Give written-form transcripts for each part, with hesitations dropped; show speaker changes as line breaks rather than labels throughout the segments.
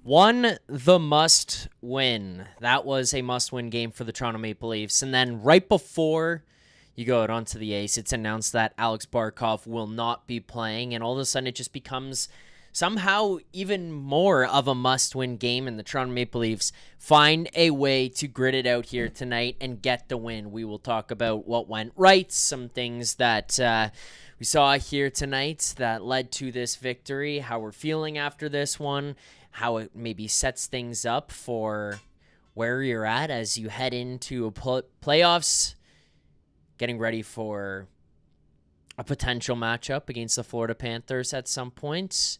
Won the must win. That was a must win game for the Toronto Maple Leafs. And then right before you go out onto the ice, it's announced that Alex Barkov will not be playing. And all of a sudden it just becomes somehow even more of a must win game. And the Toronto Maple Leafs find a way to grit it out here tonight and get the win. We will talk about what went right, some things that we saw here tonight that led to this victory, how we're feeling after this one, how it maybe sets things up for where you're at as you head into playoffs, getting ready for a potential matchup against the Florida Panthers at some point,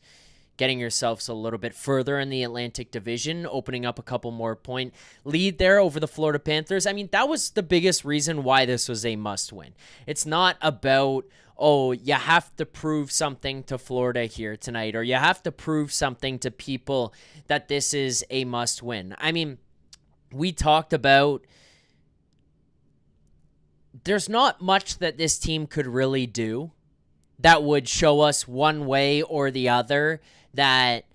getting yourselves a little bit further in the Atlantic Division, opening up a couple more point lead there over the Florida Panthers. I mean, that was the biggest reason why this was a must win. It's not about, oh, you have to prove something to Florida here tonight, or you have to prove something to people that this is a must win. I mean, we talked about there's not much that this team could really do that would show us one way or the other that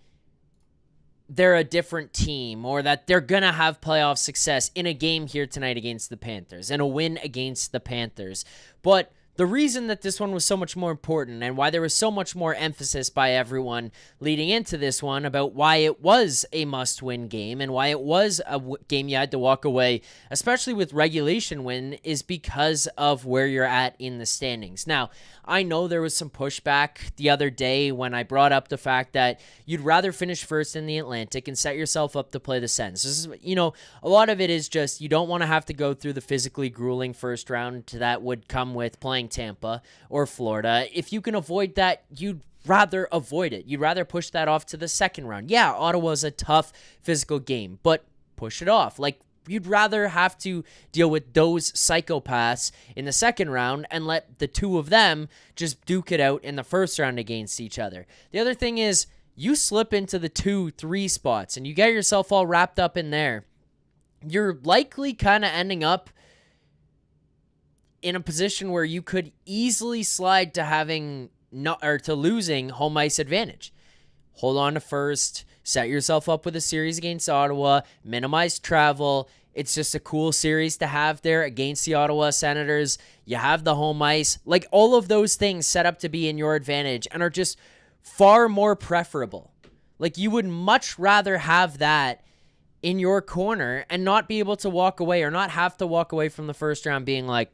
they're a different team or that they're going to have playoff success in a game here tonight against the Panthers and a win against the Panthers. But the reason that this one was so much more important and why there was so much more emphasis by everyone leading into this one about why it was a must-win game and why it was a game you had to walk away, especially with regulation win, is because of where you're at in the standings. Now, I know there was some pushback the other day when I brought up the fact that you'd rather finish first in the Atlantic and set yourself up to play the Sens. This is, a lot of it is just you don't want to have to go through the physically grueling first round that would come with playing Tampa or Florida. If you can avoid that, you'd rather avoid it. You'd rather push that off to the second round. Yeah, Ottawa's a tough physical game, but push it off. Like, you'd rather have to deal with those psychopaths in the second round and let the two of them just duke it out in the first round against each other. The other thing is, you slip into the 2-3 spots and you get yourself all wrapped up in there, you're likely kind of ending up in a position where you could easily slide to losing home ice advantage. Hold on to first, set yourself up with a series against Ottawa, minimize travel. It's just a cool series to have there against the Ottawa Senators. You have the home ice. Like, all of those things set up to be in your advantage and are just far more preferable. Like, you would much rather have that in your corner and not be able to walk away or not have to walk away from the first round being like,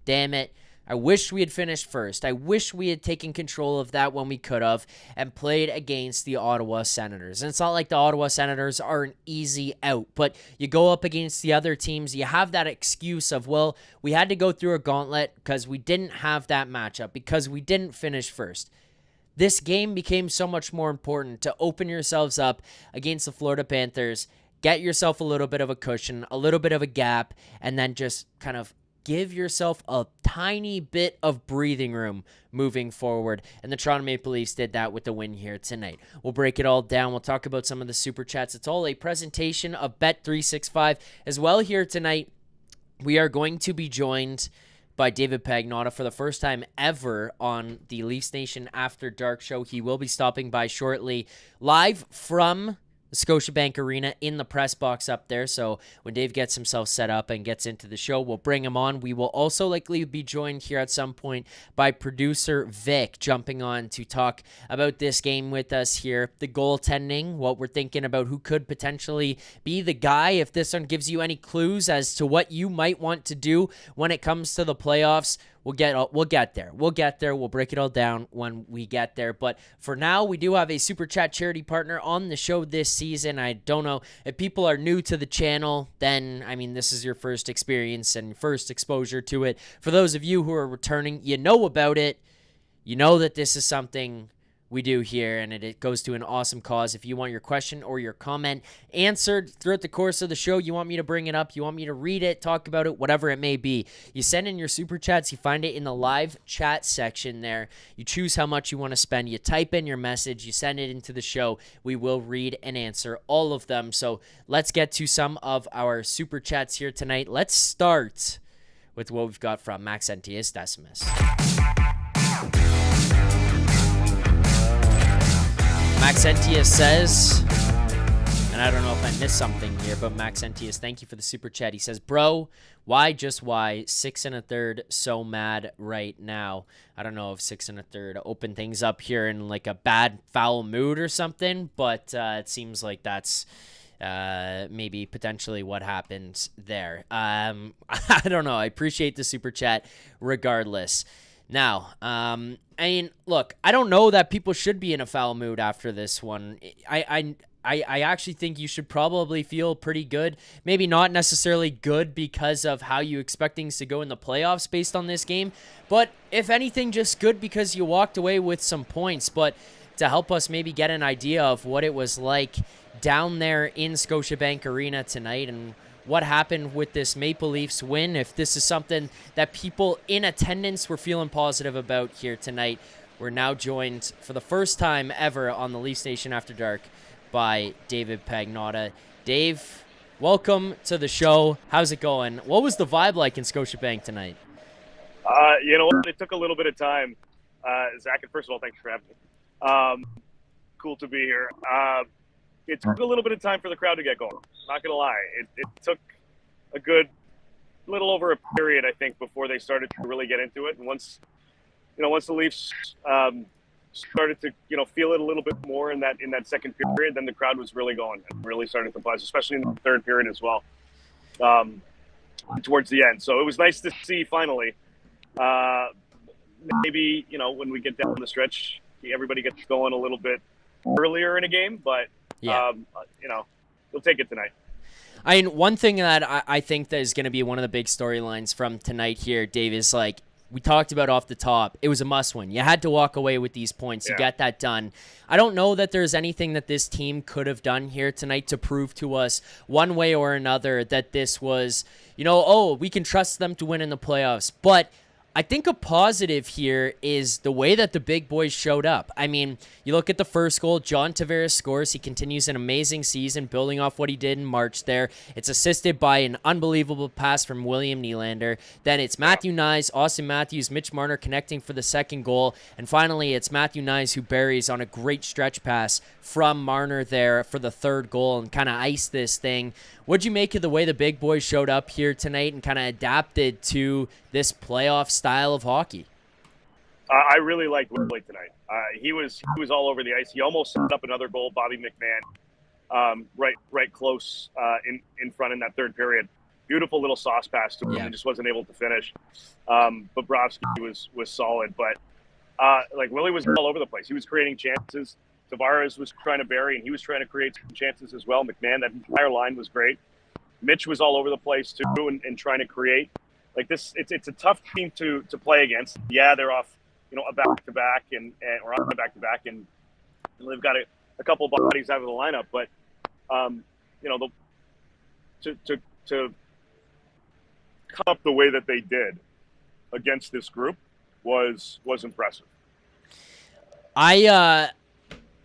damn it, I wish we had finished first. I wish we had taken control of that when we could have and played against the Ottawa Senators. And it's not like the Ottawa Senators are an easy out, but you go up against the other teams, you have that excuse of, well, we had to go through a gauntlet because we didn't have that matchup, because we didn't finish first. This game became so much more important to open yourselves up against the Florida Panthers, get yourself a little bit of a cushion, a little bit of a gap, and then just kind of give yourself a tiny bit of breathing room moving forward. And the Toronto Maple Leafs did that with the win here tonight. We'll break it all down. We'll talk about some of the super chats. It's all a presentation of Bet365 as well here tonight. We are going to be joined by David Pagnotta for the first time ever on the Leafs Nation After Dark show. He will be stopping by shortly live from the Scotiabank Arena in the press box up there. So when Dave gets himself set up and gets into the show, we'll bring him on. We will also likely be joined here at some point by producer Vic, jumping on to talk about this game with us here. The goaltending, what we're thinking about who could potentially be the guy, if this one gives you any clues as to what you might want to do when it comes to the playoffs. We'll get there. We'll break it all down when we get there. But for now, we do have a Super Chat charity partner on the show this season. I don't know if people are new to the channel, then, I mean, this is your first experience and first exposure to it. For those of you who are returning, you know about it. You know that this is something we do here, and it goes to an awesome cause. If you want your question or your comment answered throughout the course of the show, you want me to bring it up, you want me to read it, talk about it, whatever it may be, you send in your super chats. You find it in the live chat section there. You choose how much you want to spend. You type in your message. You send it into the show. We will read and answer all of them. So let's get to some of our super chats here tonight. Let's start with what we've got from Maxentius Decimus. Maxentius says, And I don't know if I missed something here, but Max Entius, thank you for the super chat. He says, bro, why 6 1/3 so mad right now? I don't know if 6 1/3 open things up here in like a bad foul mood or something, but it seems like that's maybe potentially what happened there. I don't know. I appreciate the super chat regardless. Now, I mean, look, I don't know that people should be in a foul mood after this one. I actually think you should probably feel pretty good. Maybe not necessarily good because of how you expect things to go in the playoffs based on this game, but if anything, just good because you walked away with some points. But to help us maybe get an idea of what it was like down there in Scotiabank Arena tonight and what happened with this Maple Leafs win, if this is something that people in attendance were feeling positive about here tonight, we're now joined for the first time ever on the Leafs Nation After Dark by David Pagnotta. Dave, welcome to the show. How's it going? What was the vibe like in Scotiabank tonight?
You know what? It took a little bit of time. Zack, and first of all, thanks for having me. Cool to be here. It took a little bit of time for the crowd to get going. Not going to lie. It took a good little over a period, I think, before they started to really get into it. And once the Leafs started to, feel it a little bit more in that second period, then the crowd was really going and really started to buzz, especially in the third period as well, towards the end. So it was nice to see finally. Maybe, when we get down the stretch, everybody gets going a little bit earlier in a game, but
yeah.
We'll take it tonight.
I mean, one thing that I think that is going to be one of the big storylines from tonight here, Dave, is like we talked about off the top. It was a must-win. You had to walk away with these points. You got that done. I don't know that there's anything that this team could have done here tonight to prove to us one way or another that this was, we can trust them to win in the playoffs. But I think a positive here is the way that the big boys showed up. I mean, you look at the first goal, John Tavares scores. He continues an amazing season, building off what he did in March there. It's assisted by an unbelievable pass from William Nylander. Then it's Matthew Nyes, Austin Matthews, Mitch Marner connecting for the second goal. And finally, it's Matthew Nyes who buries on a great stretch pass from Marner there for the third goal and kind of iced this thing. What'd you make of the way the big boys showed up here tonight and kind of adapted to this playoff style of hockey?
I really liked Willie tonight. He was all over the ice. He almost set up another goal, Bobby McMahon, right close in front in that third period. Beautiful little sauce pass to him and just wasn't able to finish. Bobrovsky was solid, but Willie was all over the place. He was creating chances. Tavares was trying to bury, and he was trying to create some chances as well. McMahon, that entire line was great. Mitch was all over the place too, and trying to create. Like this, it's a tough team to play against. Yeah, they're off, a back-to-back or on a back-to-back, and they've got a couple bodies out of the lineup. But to come up the way that they did against this group was impressive.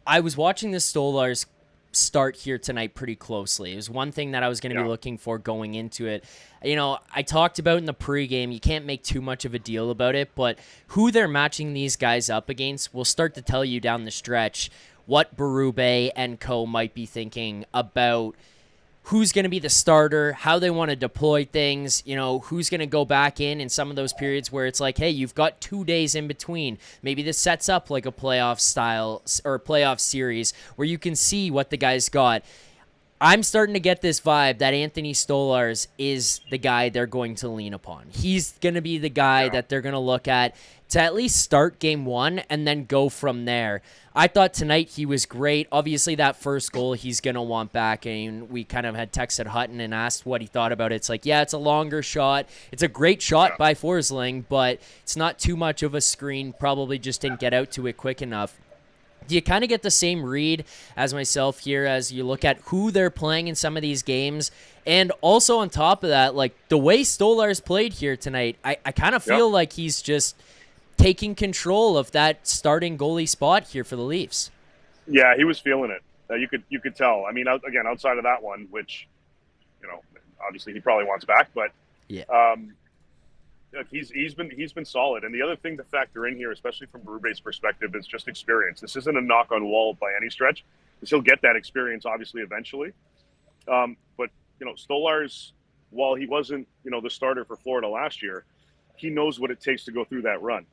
I was watching the Stolars start here tonight pretty closely. It was one thing that I was going to be looking for going into it. I talked about in the pregame, you can't make too much of a deal about it, but who they're matching these guys up against will start to tell you down the stretch what Berube and co might be thinking about who's going to be the starter, how they want to deploy things, who's going to go back in some of those periods where it's like, hey, you've got 2 days in between. Maybe this sets up like a playoff style or playoff series where you can see what the guys got. I'm starting to get this vibe that Anthony Stolarz is the guy they're going to lean upon. He's going to be the guy that they're going to look at least start game one and then go from there. I thought tonight he was great. Obviously, that first goal he's going to want back, and we kind of had texted Hutton and asked what he thought about it. It's like, it's a longer shot. It's a great shot by Forsling, but it's not too much of a screen. Probably just didn't get out to it quick enough. Do you kind of get the same read as myself here as you look at who they're playing in some of these games? And also on top of that, like the way Stolarz played here tonight, I kind of feel like he's just taking control of that starting goalie spot here for the Leafs. Yeah,
he was feeling it. You could tell. I mean, again, outside of that one, which, obviously he probably wants back, but he's been solid. And the other thing to factor in here, especially from Berube's perspective, is just experience. This isn't a knock on Wall by any stretch, because he'll get that experience obviously eventually. But Stolarz, while he wasn't the starter for Florida last year, he knows what it takes to go through that run,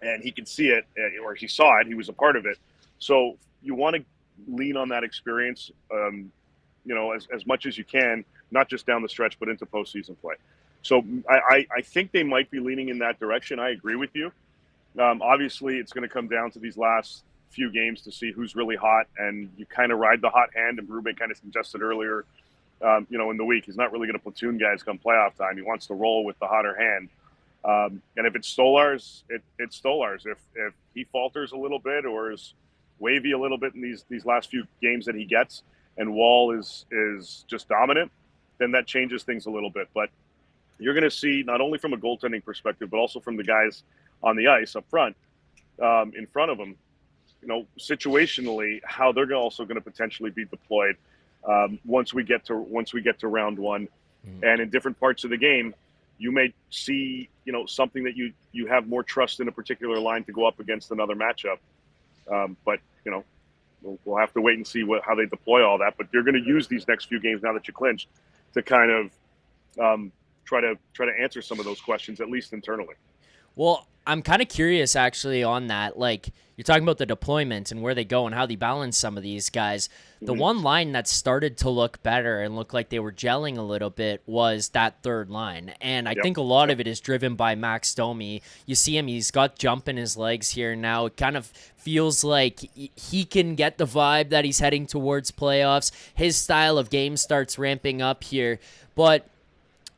and he can see it, or he saw it. He was a part of it. So you want to lean on that experience, as much as you can, not just down the stretch, but into postseason play. So I think they might be leaning in that direction. I agree with you. Obviously, it's going to come down to these last few games to see who's really hot, and you kind of ride the hot hand. And Berube kind of suggested earlier, in the week, he's not really going to platoon guys come playoff time. He wants to roll with the hotter hand. And if it's Stolarz, it's Stolarz. If he falters a little bit or is wavy a little bit in these last few games that he gets, and Wall is just dominant, then that changes things a little bit. But you're going to see, not only from a goaltending perspective, but also from the guys on the ice up front, in front of them, situationally, how they're also going to potentially be deployed once we get to round one. And in different parts of the game, you may see something that you have more trust in a particular line to go up against another matchup. But we'll have to wait and see how they deploy all that. But you're going to use these next few games now that you clinched to kind of try to answer some of those questions, at least internally.
Well, I'm kind of curious actually on that. Like, you're talking about the deployment and where they go and how they balance some of these guys. The one line that started to look better and look like they were gelling a little bit was that third line. And I think a lot of it is driven by Max Domi. You see him, he's got jump in his legs here now. It kind of feels like he can get the vibe that he's heading towards playoffs. His style of game starts ramping up here. But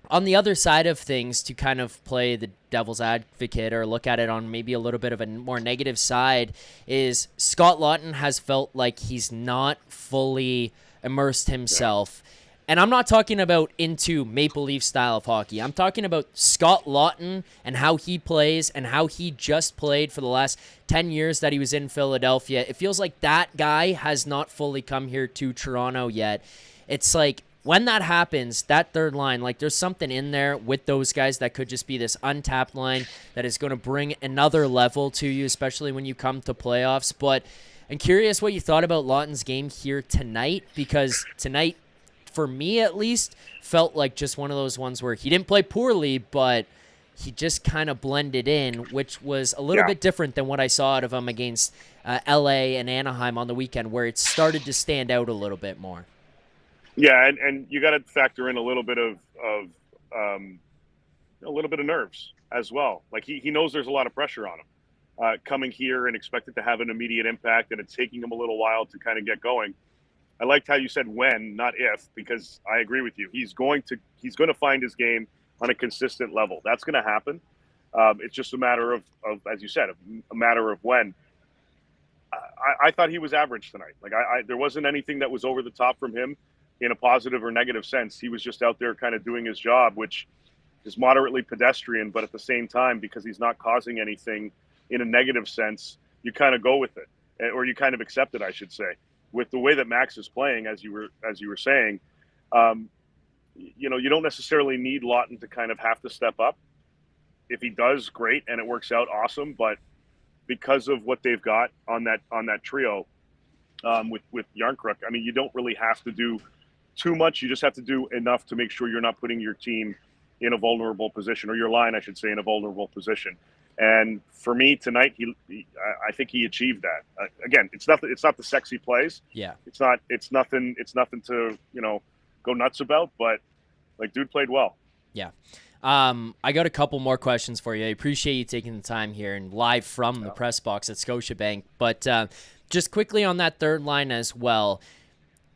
on the other side of things, to kind of play the devil's advocate or look at it on maybe a little bit of a more negative side, is Scott Laughton has felt like he's not fully immersed himself. And I'm not talking about into Maple Leaf style of hockey. I'm talking about Scott Laughton and how he plays and how he just played for the last 10 years that he was in Philadelphia. It feels like that guy has not fully come here to Toronto yet. It's like, when that happens, that third line, like, there's something in there with those guys that could just be this untapped line that is going to bring another level to you, especially when you come to playoffs. But I'm curious what you thought about Laughton's game here tonight, because tonight, for me at least, felt like just one of those ones where he didn't play poorly, but he just kind of blended in, which was a little bit different than what I saw out of him against LA and Anaheim on the weekend, where it started to stand out a little bit more.
Yeah, and you got to factor in a little bit of nerves as well. Like he knows there's a lot of pressure on him coming here and expected to have an immediate impact, and it's taking him a little while to kind of get going. I liked how you said when, not if, because I agree with you. He's going to find his game on a consistent level. That's going to happen. It's just a matter of, as you said, a matter of when. I thought he was average tonight. Like there wasn't anything that was over the top from him in a positive or negative sense. He was just out there kind of doing his job, which is moderately pedestrian, but at the same time, because he's not causing anything in a negative sense, you kind of go with it, or you kind of accept it, I should say. With the way that Max is playing, as you were saying, you don't necessarily need Laughton to kind of have to step up. If he does, great, and it works out, awesome. But because of what they've got on that trio with Järnkrok, I mean, you don't really have to do too much. You just have to do enough to make sure you're not putting your team in a vulnerable position, or your line, I should say, in a vulnerable position. And for me tonight, I think he achieved that. Again, it's not the sexy plays.
Yeah.
It's nothing to go nuts about. But like, dude played well.
Yeah. I got a couple more questions for you. I appreciate you taking the time here and live from the press box at Scotiabank. But just quickly on that third line as well,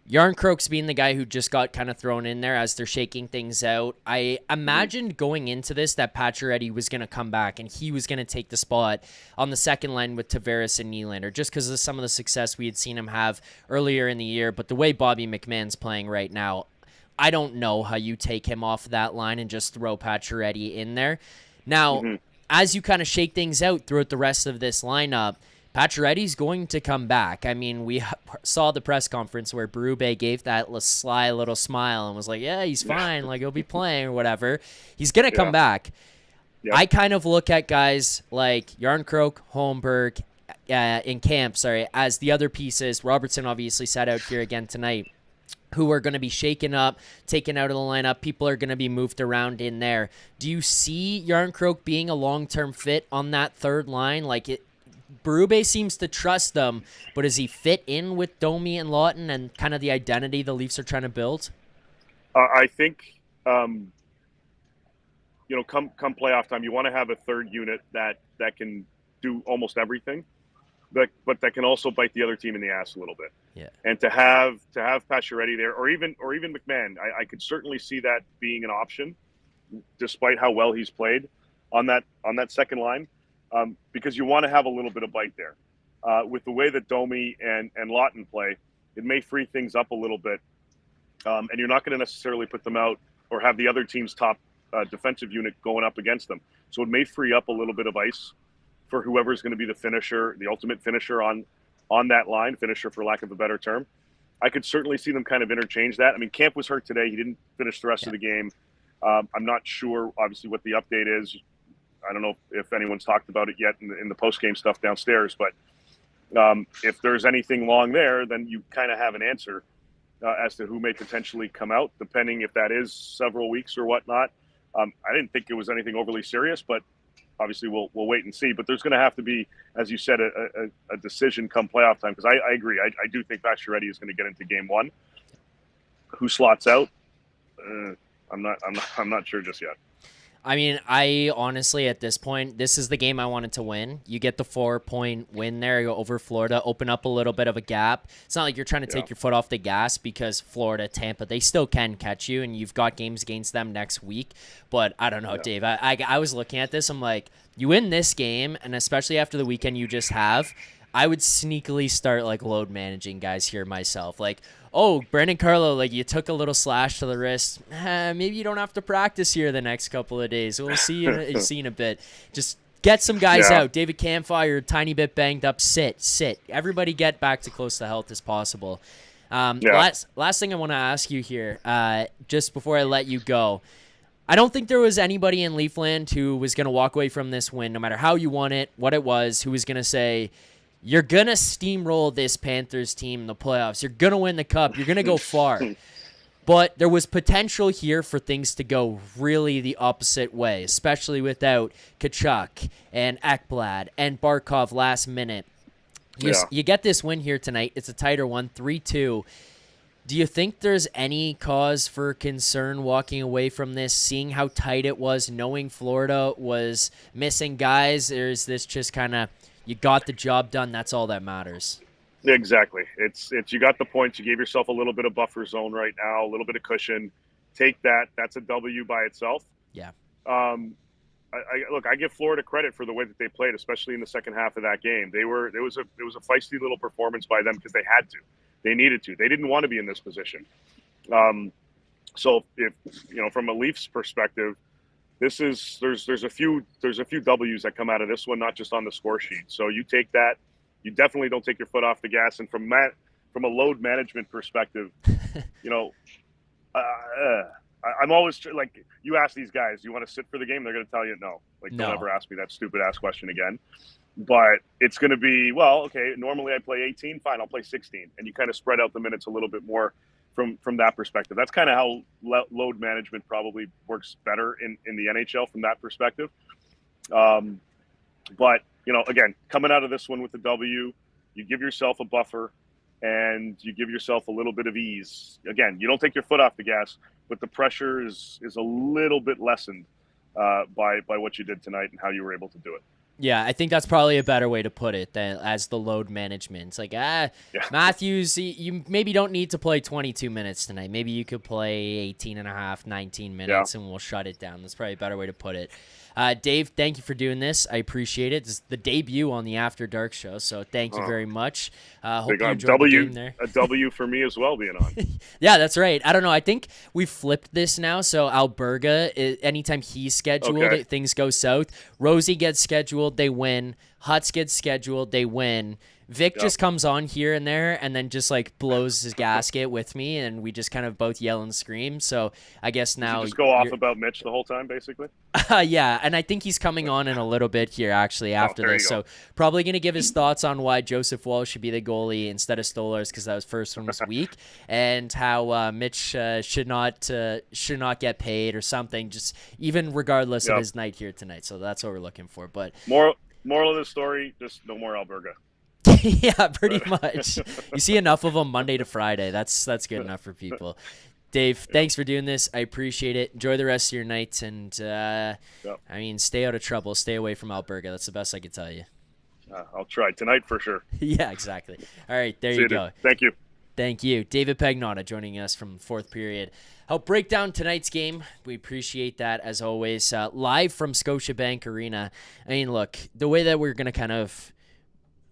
Järnkrok's being the guy who just got kind of thrown in there as they're shaking things out. I imagined going into this that Pacioretty was going to come back and he was going to take the spot on the second line with Tavares and Nylander, just because of some of the success we had seen him have earlier in the year. But the way Bobby McMann's playing right now, I don't know how you take him off that line and just throw Pacioretty in there. Now, as you kind of shake things out throughout the rest of this lineup, Pacioretty's going to come back. I mean, we saw the press conference where Berube gave that sly little smile and was like, yeah, he's fine. Like, he'll be playing or whatever. He's going to come back. Yep. I kind of look at guys like Järnkrok, Holmberg, in camp, as the other pieces. Robertson obviously sat out here again tonight, who are going to be shaken up, taken out of the lineup. People are going to be moved around in there. Do you see Yarncroke being a long-term fit on that third line? Berube seems to trust them, but does he fit in with Domi and Lawton and kind of the identity the Leafs are trying to build?
I think, come playoff time, you want to have a third unit that can do almost everything, but that can also bite the other team in the ass a little bit.
Yeah.
And to have Pacioretty there, or even McMahon, I could certainly see that being an option, despite how well he's played on that second line, because you want to have a little bit of bite there. With the way that Domi and Lawton play, it may free things up a little bit, and you're not going to necessarily put them out or have the other team's top defensive unit going up against them. So it may free up a little bit of ice for whoever's going to be the finisher, the ultimate finisher on that line, finisher for lack of a better term. I could certainly see them kind of interchange that. I mean, Camp was hurt today. He didn't finish the rest of the game. I'm not sure, obviously, what the update is. I don't know if anyone's talked about it yet in the post-game stuff downstairs, but if there's anything long there, then you kind of have an answer as to who may potentially come out, depending if that is several weeks or whatnot. I didn't think it was anything overly serious, but obviously we'll wait and see. But there's going to have to be, as you said, a decision come playoff time, because I agree. I do think Pacioretty is going to get into game one. Who slots out? I'm not sure just yet.
I mean, I honestly, at this point, this is the game I wanted to win. You get the 4-point win there, you go over Florida, open up a little bit of a gap. It's not like you're trying to take your foot off the gas, because Florida, Tampa, they still can catch you, and you've got games against them next week. But I don't know, Dave. I was looking at this. I'm like, you win this game, and especially after the weekend you just have, I would sneakily start load managing guys here myself. Brandon Carlo, you took a little slash to the wrist. Maybe you don't have to practice here the next couple of days. We'll see you in a bit. Just get some guys out. David Campfire, a tiny bit banged up. Sit. Everybody get back to close to health as possible. Last thing I want to ask you here, just before I let you go. I don't think there was anybody in Leafland who was going to walk away from this win, no matter how you won it, what it was, who was going to say, you're going to steamroll this Panthers team in the playoffs. You're going to win the cup. You're going to go far. But there was potential here for things to go really the opposite way, especially without Tkachuk and Ekblad and Barkov last minute. You get this win here tonight. It's a tighter one, 3-2. Do you think there's any cause for concern walking away from this, seeing how tight it was, knowing Florida was missing guys? Or is this just kind of, you got the job done, that's all that matters?
Exactly. It's you got the points. You gave yourself a little bit of buffer zone right now, a little bit of cushion. Take that. That's a W by itself.
Yeah.
I give Florida credit for the way that they played, especially in the second half of that game. It was a feisty little performance by them because they had to. They needed to. They didn't want to be in this position. So if from a Leafs perspective, there's a few W's that come out of this one, not just on the score sheet. So you take that. You definitely don't take your foot off the gas. And from a load management perspective, I'm always you ask these guys, do you want to sit for the game? They're going to tell you no.
No.
Don't ever ask me that stupid ass question again. But it's going to be, well, okay, normally I play 18, fine, I'll play 16. And you kind of spread out the minutes a little bit more from that perspective. That's kind of how load management probably works better in the NHL from that perspective. But, again, coming out of this one with the W, you give yourself a buffer and you give yourself a little bit of ease. Again, you don't take your foot off the gas, but the pressure is a little bit lessened by what you did tonight and how you were able to do it.
Yeah, I think that's probably a better way to put it than as the load management. It's Matthews, you maybe don't need to play 22 minutes tonight. Maybe you could play 18 and a half, 19 minutes, and we'll shut it down. That's probably a better way to put it. Dave, thank you for doing this. I appreciate it. This is the debut on the After Dark show, so thank you very much. Hope you enjoyed the game there.
A W for me as well being on.
Yeah, that's right. I don't know. I think we flipped this now, so Alberga, anytime he's scheduled, things go south. Rosie gets scheduled, they win. Huts gets scheduled, they win. Vic just comes on here and there and then just like blows his gasket with me, and we just kind of both yell and scream. So I guess now
just go off about Mitch the whole time, basically.
Yeah, and I think he's coming on in a little bit here actually after this. So probably going to give his thoughts on why Joseph Walsh should be the goalie instead of Stolarz, because that was first one was weak, and how Mitch should not get paid or something, just even regardless of his night here tonight. So that's what we're looking for. But
moral of the story: just no more Alberga.
Yeah, pretty much. You see enough of them Monday to Friday. That's good enough for people. Dave, thanks for doing this. I appreciate it. Enjoy the rest of your night, and I mean, stay out of trouble. Stay away from Alberga. That's the best I could tell you.
I'll try tonight for sure.
Yeah, exactly. All right, there you go.
Thank you.
Thank you. David Pagnotta joining us from fourth period. Help break down tonight's game. We appreciate that, as always. Live from Scotiabank Arena. I mean, look, the way that we're going to kind of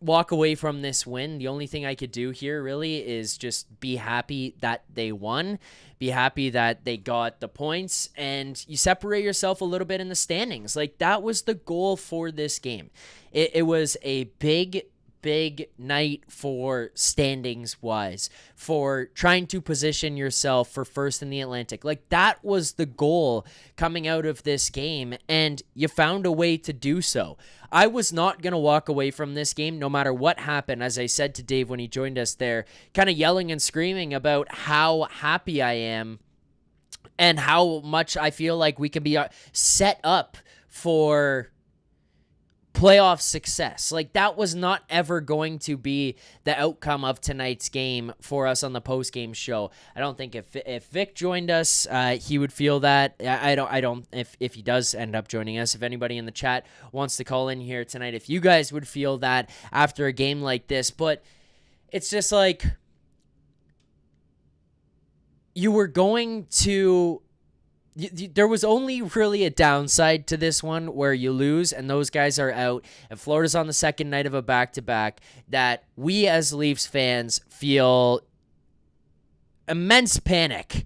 walk away from this win, the only thing I could do here really is just be happy that they won, be happy that they got the points, and you separate yourself a little bit in the standings. Like, that was the goal for this game. It was a big night for standings wise, for trying to position yourself for first in the Atlantic. Like, that was the goal coming out of this game, and you found a way to do so. I was not going to walk away from this game no matter what happened, as I said to Dave when he joined us there, kind of yelling and screaming about how happy I am and how much I feel like we can be set up for playoff success. Like, that was not ever going to be the outcome of tonight's game for us on the post-game show. I don't think if Vic joined us, he would feel that. I don't if he does end up joining us, if anybody in the chat wants to call in here tonight, if you guys would feel that after a game like this. But it's just like, you were going to... There was only really a downside to this one where you lose and those guys are out and Florida's on the second night of a back-to-back, that we as Leafs fans feel immense panic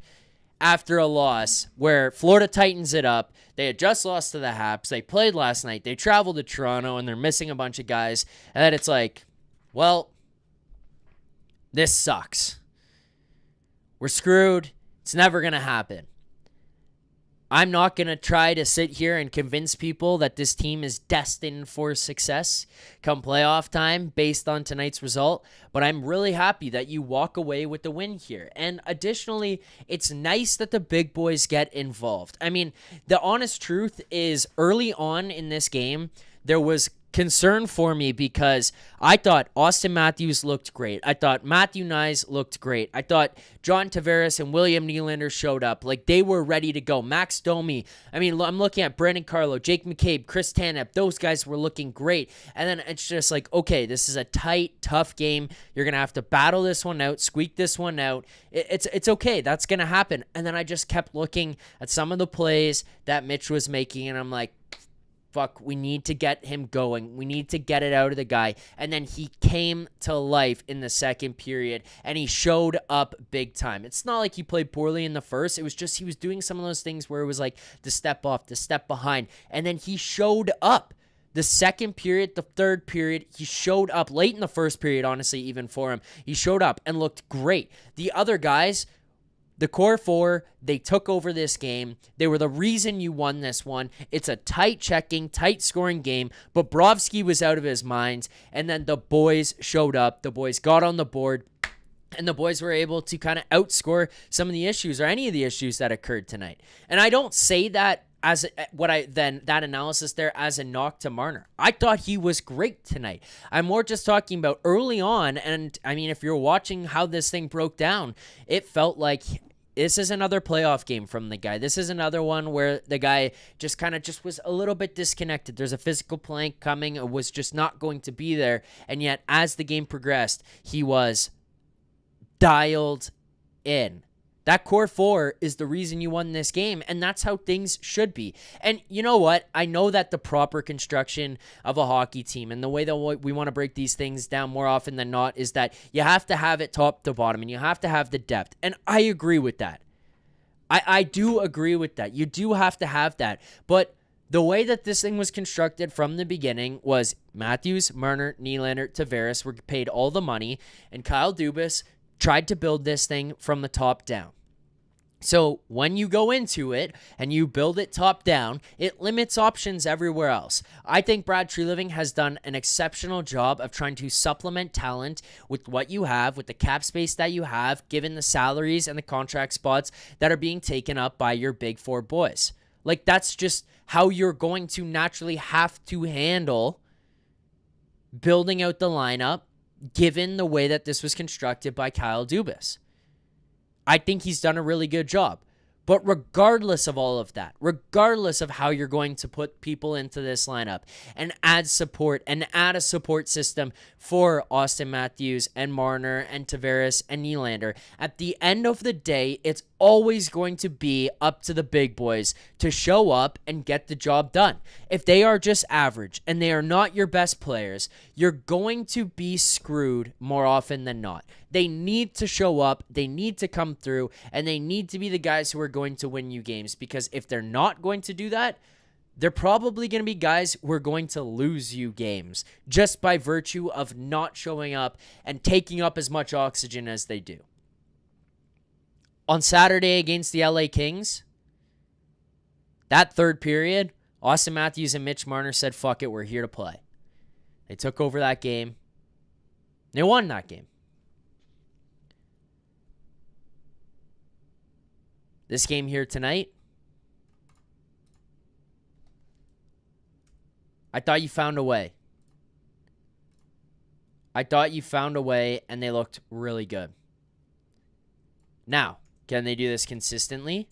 after a loss where Florida tightens it up. They had just lost to the Habs. They played last night. They traveled to Toronto and they're missing a bunch of guys. And then it's like, well, this sucks. We're screwed. It's never going to happen. I'm not going to try to sit here and convince people that this team is destined for success come playoff time based on tonight's result, but I'm really happy that you walk away with the win here. And additionally, it's nice that the big boys get involved. I mean, the honest truth is early on in this game, there was concern for me because I thought Austin Matthews looked great. I thought Matthew Nyes looked great. I thought John Tavares and William Nylander showed up. Like, they were ready to go. Max Domi. I mean, I'm looking at Brandon Carlo, Jake McCabe, Chris Tanev. Those guys were looking great. And then it's just like, okay, this is a tight, tough game. You're going to have to battle this one out, squeak this one out. It's okay. That's going to happen. And then I just kept looking at some of the plays that Mitch was making, and I'm like, fuck, we need to get him going. We need to get it out of the guy. And then he came to life in the second period, and he showed up big time. It's not like he played poorly in the first. It was just he was doing some of those things where it was like the step off, the step behind, and then he showed up. The second period, the third period, he showed up. Late in the first period, honestly, even for him, he showed up and looked great. The other guys, the core four, they took over this game. They were the reason you won this one. It's a tight checking, tight scoring game. Bobrovsky was out of his mind, and then the boys showed up. The boys got on the board, and the boys were able to kind of outscore some of the issues or any of the issues that occurred tonight. And I don't say that as that analysis there as a knock to Marner. I thought he was great tonight. I'm more just talking about early on, and I mean, if you're watching how this thing broke down, it felt like this is another playoff game from the guy. This is another one where the guy just was a little bit disconnected. There's a physical plank coming. It was just not going to be there. And yet, as the game progressed, he was dialed in. That core four is the reason you won this game, and that's how things should be. And you know what? I know that the proper construction of a hockey team and the way that we want to break these things down more often than not is that you have to have it top to bottom, and you have to have the depth. And I agree with that. I do agree with that. You do have to have that. But The way that this thing was constructed from the beginning was Matthews, Marner, Nylander, Tavares were paid all the money, and Kyle Dubas tried to build this thing from the top down. So when you go into it and you build it top down, it limits options everywhere else. I think Brad Treliving has done an exceptional job of trying to supplement talent with what you have, with the cap space that you have, given the salaries and the contract spots that are being taken up by your big four boys. Like, that's just how you're going to naturally have to handle building out the lineup, given the way that this was constructed by Kyle Dubas. I think he's done a really good job. But regardless of all of that, regardless of how you're going to put people into this lineup and add support and add a support system for Austin Matthews and Marner and Tavares and Nylander, at the end of the day, it's always going to be up to the big boys to show up and get the job done. If they are just average and they are not your best players, you're going to be screwed more often than not. They need to show up, they need to come through, and they need to be the guys who are going to win you games, because if they're not going to do that, they're probably going to be guys who are going to lose you games just by virtue of not showing up and taking up as much oxygen as they do. On Saturday against the LA Kings, that third period, Austin Matthews and Mitch Marner said, fuck it, we're here to play. They took over that game. They won that game. This game here tonight, I thought you found a way. I thought you found a way, and they looked really good. Now, can they do this consistently?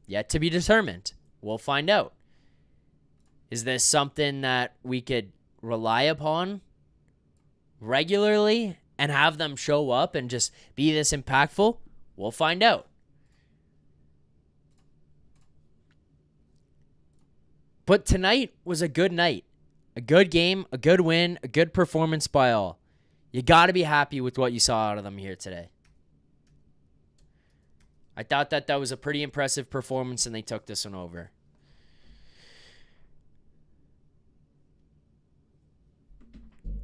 Yet to be determined. We'll find out. Is this something that we could rely upon regularly and have them show up and just be this impactful? We'll find out. But tonight was a good night. A good game, a good win, a good performance by all. You got to be happy with what you saw out of them here today. I thought that was a pretty impressive performance, and they took this one over.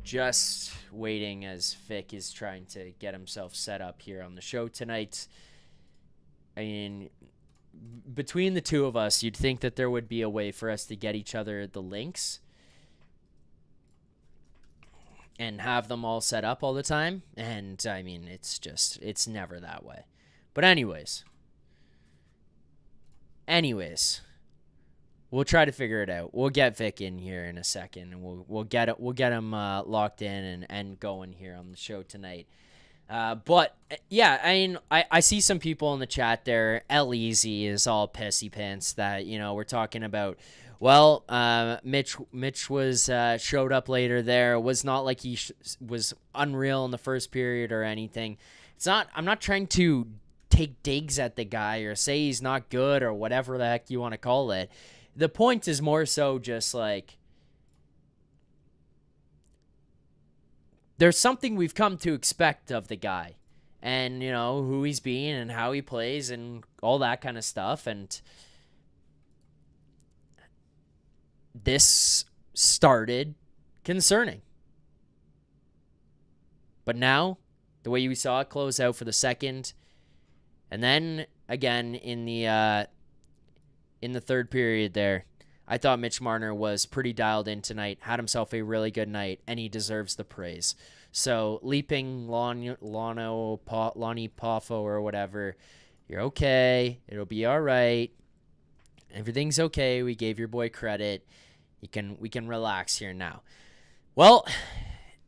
Just waiting as Vic is trying to get himself set up here on the show tonight. I mean, between the two of us, you'd think that there would be a way for us to get each other the links and have them all set up all the time. And I mean, it's never that way. But anyways, we'll try to figure it out. We'll get Vic in here in a second, and we'll get him locked in and going here on the show tonight. But yeah, I mean, I see some people in the chat there. L Easy is all pissy pants that, you know, we're talking about. Well, Mitch was showed up later there. It was not like he was unreal in the first period or anything. I'm not trying to take digs at the guy or say he's not good or whatever the heck you want to call it. The point is more so just like, there's something we've come to expect of the guy, and, you know, who he's being and how he plays and all that kind of stuff. And this started concerning. But now, the way we saw it close out for the second, and then again in the third period there, I thought Mitch Marner was pretty dialed in tonight, had himself a really good night, and he deserves the praise. So, leaping Lonnie Poffo or whatever, you're okay. It'll be all right. Everything's okay. We gave your boy credit. We can relax here now. Well,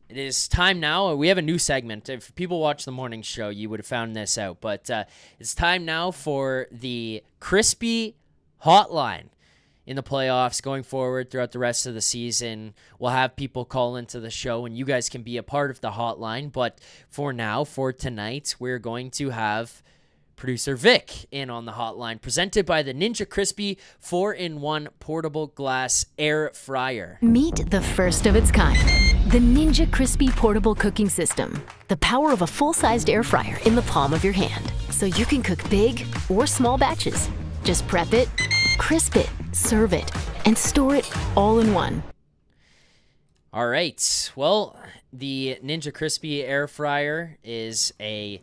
it is time now. We have a new segment. If people watch the morning show, you would have found this out. But it's time now for the Crispy Hotline. In the playoffs going forward throughout the rest of the season, we'll have people call into the show, and you guys can be a part of the hotline. But for now, for tonight, we're going to have Producer Vic in on the hotline, presented by the Ninja Crispy 4-in-1 portable glass air fryer.
Meet the first of its kind, the Ninja Crispy portable cooking system. The power of a full-sized air fryer in the palm of your hand, so you can cook big or small batches. Just prep it, crisp it, serve it, and store it all in one.
All right. Well, the Ninja Crispy Air Fryer is a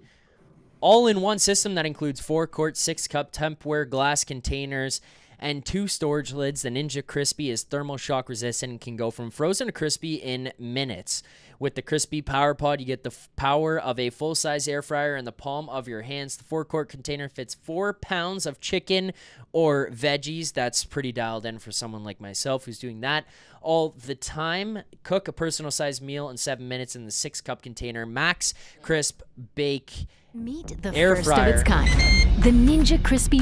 all-in-one system that includes 4-quart, 6-cup Tupperware glass containers and 2 storage lids. The Ninja Crispy is thermal shock resistant and can go from frozen to crispy in minutes. With the Crispy Power Pod, you get the power of a full-size air fryer in the palm of your hands. The 4-quart container fits 4 pounds of chicken or veggies. That's pretty dialed in for someone like myself who's doing that all the time. Cook a personal-sized meal in 7 minutes in the 6-cup container. Max Crisp Bake
Meet the
Air
first
fryer.
of its kind. The Ninja Crispy.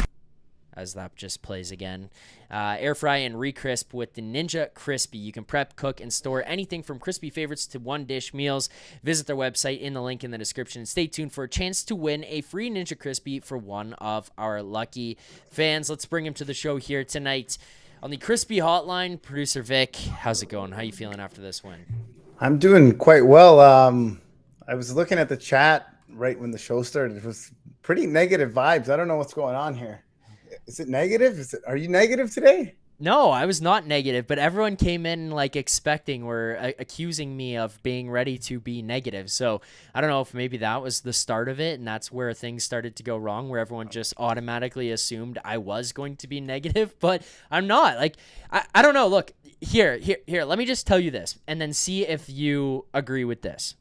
As that just plays again. Air fry and recrisp with the Ninja Crispy. You can prep, cook, and store anything from crispy favorites to one-dish meals. Visit their website in the link in the description. Stay tuned for a chance to win a free Ninja Crispy for one of our lucky fans. Let's bring him to the show here tonight. On the Crispy Hotline, Producer Vic, how's it going? How you feeling after this win?
I'm doing quite well. I was looking at the chat right when the show started. It was pretty negative vibes. I don't know what's going on here. Is it negative? Are you negative today?
No, I was not negative, but everyone came in like expecting or accusing me of being ready to be negative. So I don't know if maybe that was the start of it and that's where things started to go wrong, where everyone just automatically assumed I was going to be negative, but I'm not. Like, I don't know. Look, here, let me just tell you this and then see if you agree with this.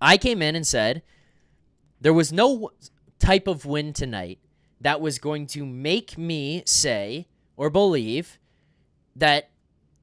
I came in and said there was no type of win tonight that was going to make me say or believe that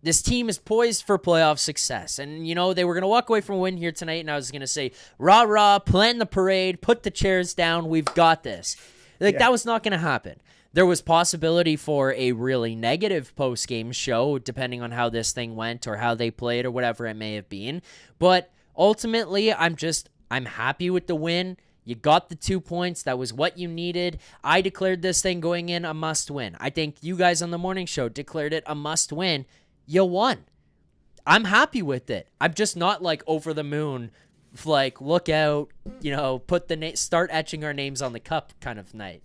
this team is poised for playoff success. And, you know, they were going to walk away from a win here tonight, and I was going to say, rah, rah, plan the parade, put the chairs down, we've got this. Like, that was not going to happen. There was possibility for a really negative post-game show, depending on how this thing went or how they played or whatever it may have been. But ultimately, I'm happy with the win. You got the 2 points. That was what you needed. I declared this thing going in a must win. I think you guys on the morning show declared it a must win. You won. I'm happy with it. I'm just not like over the moon, like look out, you know, put the start etching our names on the cup kind of night.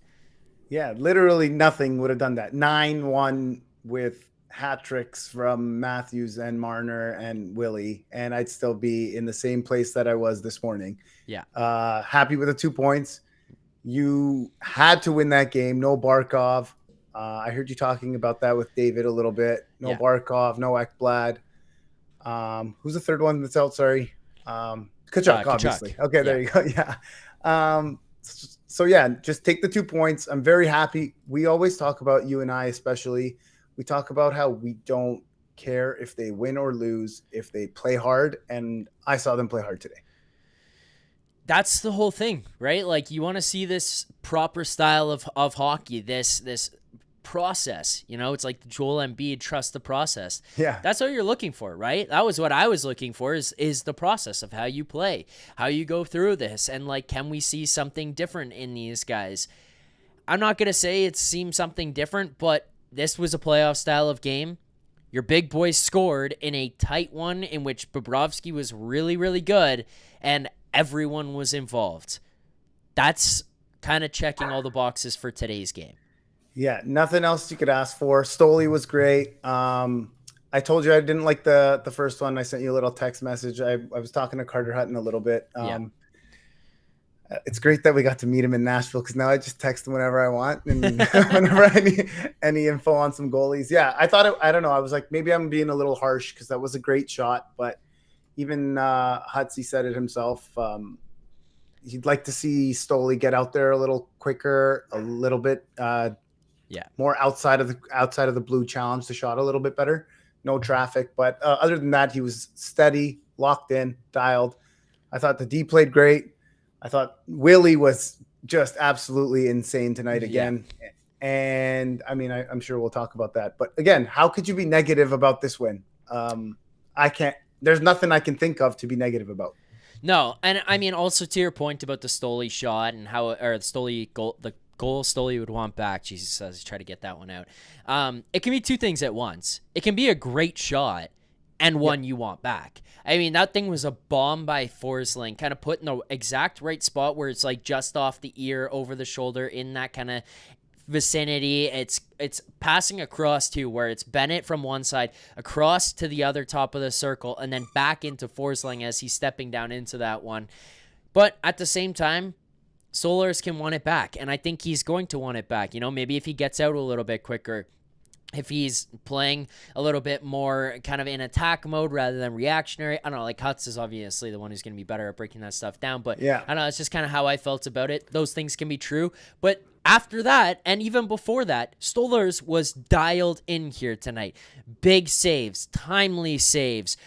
Yeah, literally nothing would have done that. 9-1 with hat tricks from Matthews and Marner and Willie, and I'd still be in the same place that I was this morning.
Yeah.
Happy with the 2 points. You had to win that game. No Barkov. I heard you talking about that with David a little bit. No Barkov, no Ekblad. Who's the third one that's out? Sorry. Kachuk, obviously. Okay, there you go. Yeah. So yeah, just take the 2 points. I'm very happy. We always talk about, you and I especially, we talk about how we don't care if they win or lose, if they play hard, and I saw them play hard today.
That's the whole thing, right? Like, you want to see this proper style of hockey, this process, you know? It's like Joel Embiid, trust the process.
Yeah.
That's what you're looking for, right? That was what I was looking for is the process of how you play, how you go through this, and, like, can we see something different in these guys? I'm not going to say it seems something different, but this was a playoff style of game. Your big boys scored in a tight one in which Bobrovsky was really, really good, and everyone was involved. That's kind of checking all the boxes for today's game.
Yeah, nothing else you could ask for. Stoli was great. I told you I didn't like the first one. I sent you a little text message. I was talking to Carter Hutton a little bit. It's great that we got to meet him in Nashville because now I just text him whenever I want and whenever I need any info on some goalies. Yeah, I thought I don't know. I was like, maybe I'm being a little harsh because that was a great shot. But even Hutsy said it himself. He'd like to see Stoli get out there a little quicker, a little bit more outside of the blue challenge, the shot a little bit better. No traffic. But other than that, he was steady, locked in, dialed. I thought the D played great. I thought Willie was just absolutely insane tonight again. Yeah. And I mean, I'm sure we'll talk about that. But again, how could you be negative about this win? I can't. There's nothing I can think of to be negative about.
No, and I mean, also to your point about the Stoli shot and how, or the Stoli goal, the goal Stoli would want back. Jesus says, try to get that one out. It can be two things at once. It can be a great shot and one you want back. I mean, that thing was a bomb by Forsling, kind of put in the exact right spot where it's like just off the ear, over the shoulder, in that kind of vicinity. It's passing across to where it's Bennett from one side, across to the other top of the circle, and then back into Forsling as he's stepping down into that one. But at the same time, Solars can want it back, and I think he's going to want it back. Maybe if he gets out a little bit quicker, if he's playing a little bit more kind of in attack mode rather than reactionary. I don't know, like Hutz is obviously the one who's going to be better at breaking that stuff down, but yeah, I don't know, it's just kind of how I felt about it. Those things can be true, but after that, and even before that, Stolarz was dialed in here tonight. Big saves, timely saves,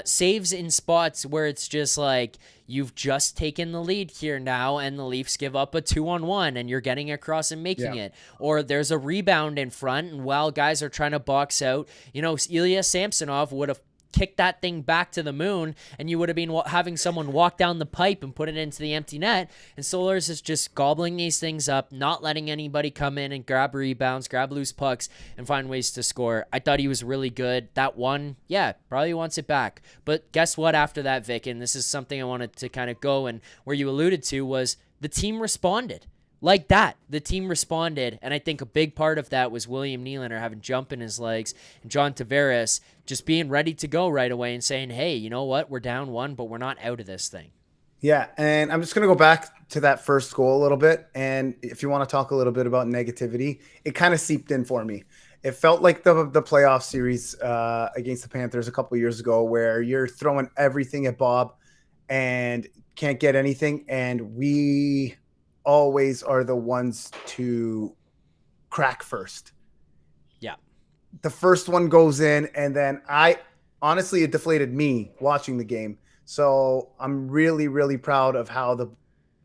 saves in spots where it's just like, you've just taken the lead here now, and the Leafs give up a 2-on-1, and you're getting across and making it. Or there's a rebound in front, and while guys are trying to box out, Ilya Samsonov would have kicked that thing back to the moon, and you would have been having someone walk down the pipe and put it into the empty net. And Solars is just gobbling these things up, not letting anybody come in and grab rebounds, grab loose pucks, and find ways to score. I thought he was really good. That one, probably wants it back. But guess what after that, Vic? And this is something I wanted to kind of go, and where you alluded to was the team responded. Like that, the team responded, and I think a big part of that was William Nylander having jump in his legs, and John Tavares just being ready to go right away and saying, hey, you know what, we're down one, but we're not out of this thing.
Yeah, and I'm just going to go back to that first goal a little bit, and if you want to talk a little bit about negativity, it kind of seeped in for me. It felt like the playoff series against the Panthers a couple of years ago, where you're throwing everything at Bob and can't get anything, and we always are the ones to crack first.
Yeah.
The first one goes in, and then honestly, it deflated me watching the game. So I'm really, really proud of how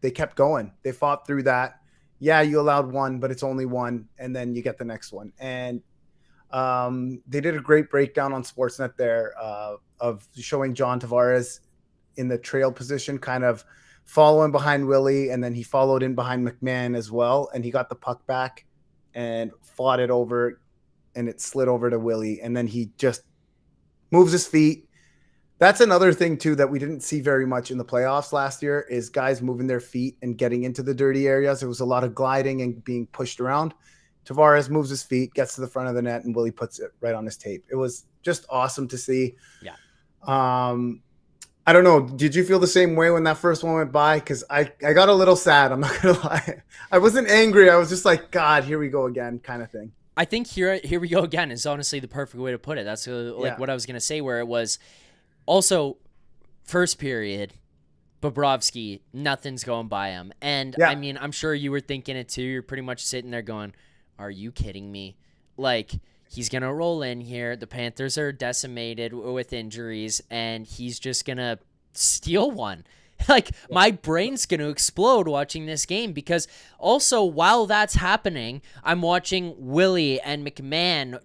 they kept going. They fought through that. Yeah, you allowed one, but it's only one, and then you get the next one. And they did a great breakdown on Sportsnet there of showing John Tavares in the trail position, kind of following behind Willie, and then he followed in behind McMahon as well, and he got the puck back and fought it over, and it slid over to Willie, and then he just moves his feet. That's another thing too that we didn't see very much in the playoffs last year, is guys moving their feet and getting into the dirty areas. There was a lot of gliding and being pushed around. Tavares moves his feet, gets to the front of the net, and Willie puts it right on his tape. It was just awesome to see.
Yeah.
I don't know. Did you feel the same way when that first one went by? Because I got a little sad. I'm not going to lie. I wasn't angry. I was just like, God, here we go again kind of thing.
I think here we go again is honestly the perfect way to put it. That's what I was going to say, where it was also first period, Bobrovsky, nothing's going by him. And I mean, I'm sure you were thinking it too. You're pretty much sitting there going, are you kidding me? Like, he's going to roll in here. The Panthers are decimated with injuries, and he's just going to steal one. Like, my brain's going to explode watching this game, because also while that's happening, I'm watching Willie and McMahon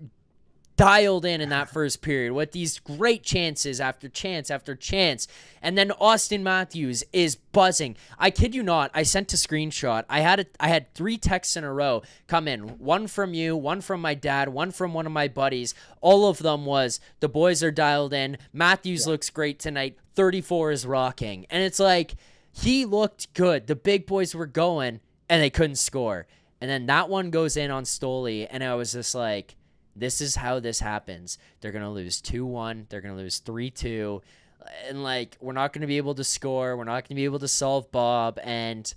dialed in that first period with these great chances after chance after chance. And then Austin Matthews is buzzing. I kid you not, I sent a screenshot. I had 3 texts in a row come in. One from you, one from my dad, one from one of my buddies. All of them was, the boys are dialed in. Matthews looks great tonight. 34 is rocking. And it's like, he looked good. The big boys were going, and they couldn't score. And then that one goes in on Stoli, and I was just like, this is how this happens. They're going to lose 2-1. They're going to lose 3-2. And, like, we're not going to be able to score. We're not going to be able to solve Bob. And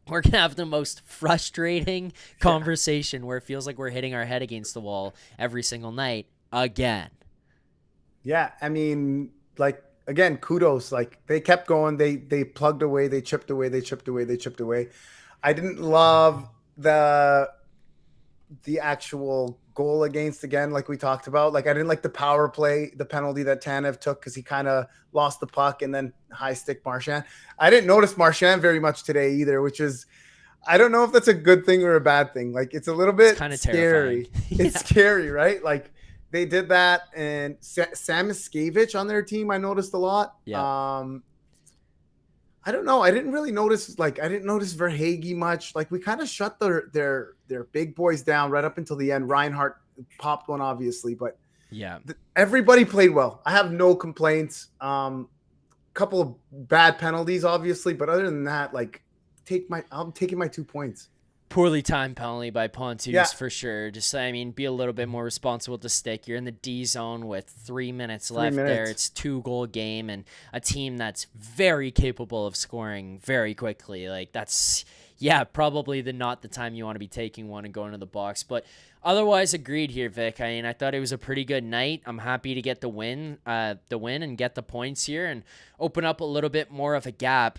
we're going to have the most frustrating conversation where it feels like we're hitting our head against the wall every single night again.
Yeah, I mean, like, again, kudos. Like, they kept going. They plugged away. They chipped away. They chipped away. They chipped away. I didn't love the actual goal against, again, like we talked about. Like, I didn't like the power play, the penalty that Tanev took, because he kind of lost the puck and then high stick Marchand. I didn't notice Marchand very much today either, which is, I don't know if that's a good thing or a bad thing. Like, it's a little bit
kind of
scary.
Yeah.
It's scary, right? Like, they did that, and Sam Miskevich on their team I noticed a lot.
Yeah.
I don't know. I didn't really notice. Like, I didn't notice Verhaeghe much. Like, we kind of shut their big boys down right up until the end. Reinhardt popped one, obviously, but everybody played well. I have no complaints. Couple of bad penalties, obviously, but other than that, like, I'm taking my 2 points.
Poorly timed penalty by Pontus
Yeah.
for sure. Just, I mean, be a little bit more responsible to stick. You're in the D zone with 3 minutes left there. It's 2-goal game and a team that's very capable of scoring very quickly. Like, that's, probably not the time you want to be taking one and going to the box. But otherwise, agreed here, Vic. I mean, I thought it was a pretty good night. I'm happy to get the win and get the points here and open up a little bit more of a gap.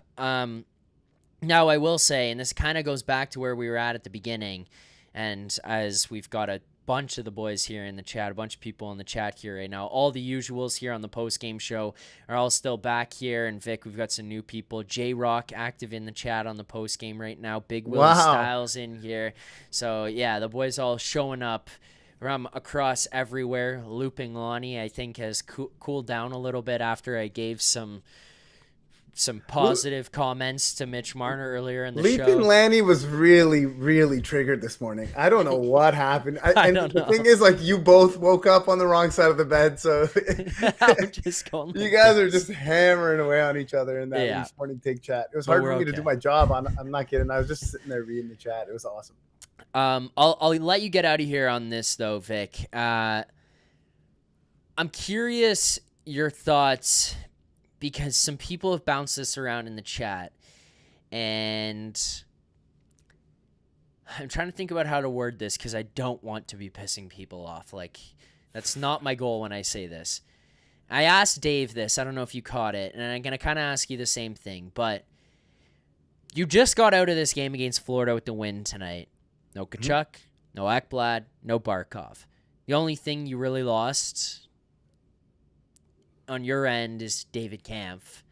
Now, I will say, and this kind of goes back to where we were at the beginning, and as we've got a bunch of the boys here in the chat, a bunch of people in the chat here right now, all the usuals here on the post-game show are all still back here, and Vic, we've got some new people. J-Rock active in the chat on the post-game right now. Big Willie Styles in here. So, yeah, the boys all showing up from across everywhere. Looping Lonnie, I think, has cooled down a little bit after I gave some positive comments to Mitch Marner earlier in the show.
Leaping Lanny was really, really triggered this morning. I don't know what happened. The thing is, like, you both woke up on the wrong side of the bed, so you guys are just hammering away on each other in that morning take chat. It was hard for me to do my job. I'm not kidding. I was just sitting there reading the chat. It was awesome.
I'll let you get out of here on this though, Vic. I'm curious your thoughts, because some people have bounced this around in the chat, and I'm trying to think about how to word this because I don't want to be pissing people off. Like, that's not my goal when I say this. I asked Dave this. I don't know if you caught it, and I'm going to kind of ask you the same thing, but you just got out of this game against Florida with the win tonight. No Tkachuk, no Ekblad, no Barkov. The only thing you really lost on your end is David Kampf.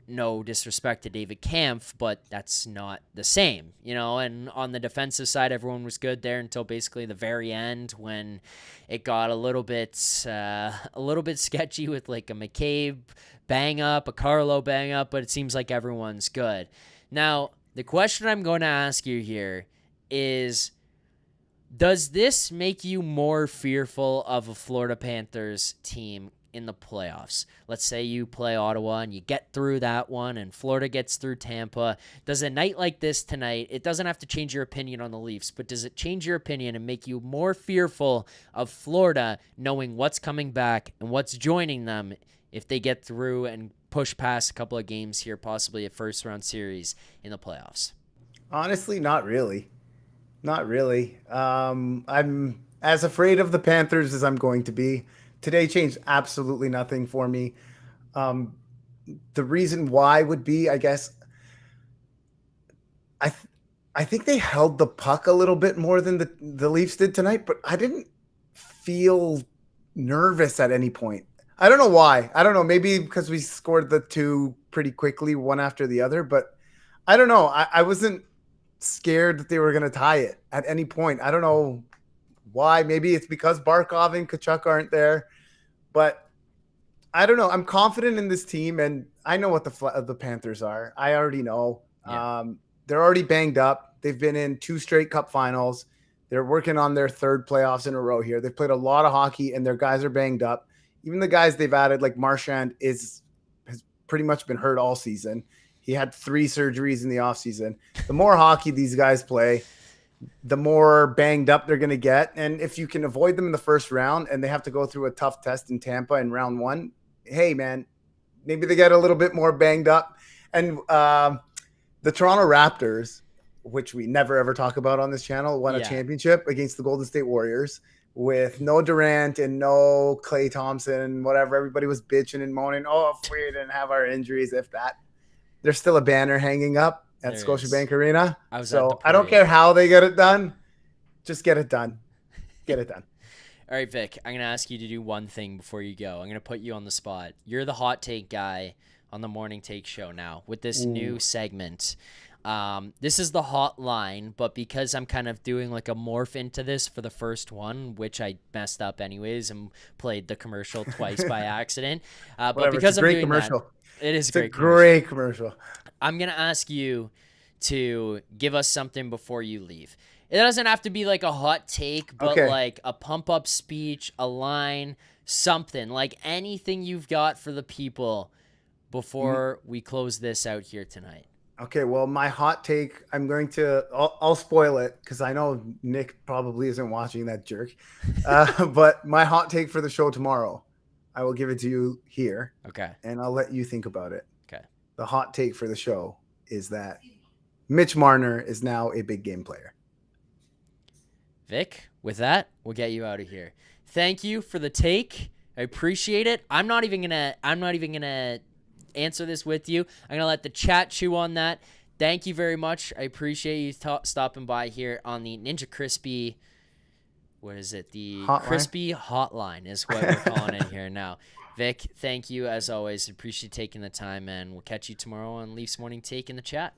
No disrespect to David Kampf, but that's not the same, and on the defensive side, everyone was good there until basically the very end when it got a little bit sketchy with like a McCabe bang up, a Carlo bang up, but it seems like everyone's good. Now, the question I'm going to ask you here is, does this make you more fearful of a Florida Panthers team in the playoffs? Let's say you play Ottawa and you get through that one and Florida gets through Tampa. Does a night like this tonight, it doesn't have to change your opinion on the Leafs, but does it change your opinion and make you more fearful of Florida knowing what's coming back and what's joining them if they get through and push past a couple of games here, possibly a first-round series in the playoffs?
Honestly, not really. Not really. I'm as afraid of the Panthers as I'm going to be. Today changed absolutely nothing for me. The reason why would be, I guess, I think they held the puck a little bit more than the Leafs did tonight, but I didn't feel nervous at any point. I don't know why. I don't know. Maybe because we scored the two pretty quickly, one after the other, but I don't know. I wasn't scared that they were going to tie it at any point. I don't know why. Maybe it's because Barkov and Tkachuk aren't there, but I don't know. I'm confident in this team, and I know what the Panthers are. I already know. Yeah. They're already banged up. They've been in 2 straight cup finals. They're working on their 3rd playoffs in a row here. They've played a lot of hockey, and their guys are banged up. Even the guys they've added, like Marchand, has pretty much been hurt all season. He had 3 surgeries in the offseason. The more hockey these guys play, the more banged up they're going to get. And if you can avoid them in the first round and they have to go through a tough test in Tampa in round 1, hey, man, maybe they get a little bit more banged up. And the Toronto Raptors, which we never, ever talk about on this channel, won a championship against the Golden State Warriors with no Durant and no Klay Thompson, whatever. Everybody was bitching and moaning, oh, if we didn't have our injuries, if that. There's still a banner hanging up at Scotiabank Arena. So I don't care how they get it done. Just get it done. Get it done.
All right, Vic, I'm going to ask you to do one thing before you go. I'm going to put you on the spot. You're the hot take guy on the Morning Take Show now with this new segment. This is the Hotline, but because I'm kind of doing like a morph into this for the first one, which I messed up anyways and played the commercial twice by accident. But because I'm doing that, it is a
great commercial.
I'm going to ask you to give us something before you leave. It doesn't have to be like a hot take, but like a pump-up speech, a line, something. Like anything you've got for the people before we close this out here tonight.
Okay, well, my hot take, I'll spoil it because I know Nick probably isn't watching, that jerk. But my hot take for the show tomorrow, I will give it to you here.
Okay.
And I'll let you think about it.
Okay.
The hot take for the show is that Mitch Marner is now a big game player.
Vic, with that, we'll get you out of here. Thank you for the take. I appreciate it. I'm not even gonna answer this with you. I'm gonna let the chat chew on that. Thank you very much. I appreciate you stopping by here on the Ninja Crispy. What is it? The
Hotline?
Crispy Hotline is what we're calling it here now. Vic, thank you as always. Appreciate taking the time, and we'll catch you tomorrow on Leafs Morning Take in the chat.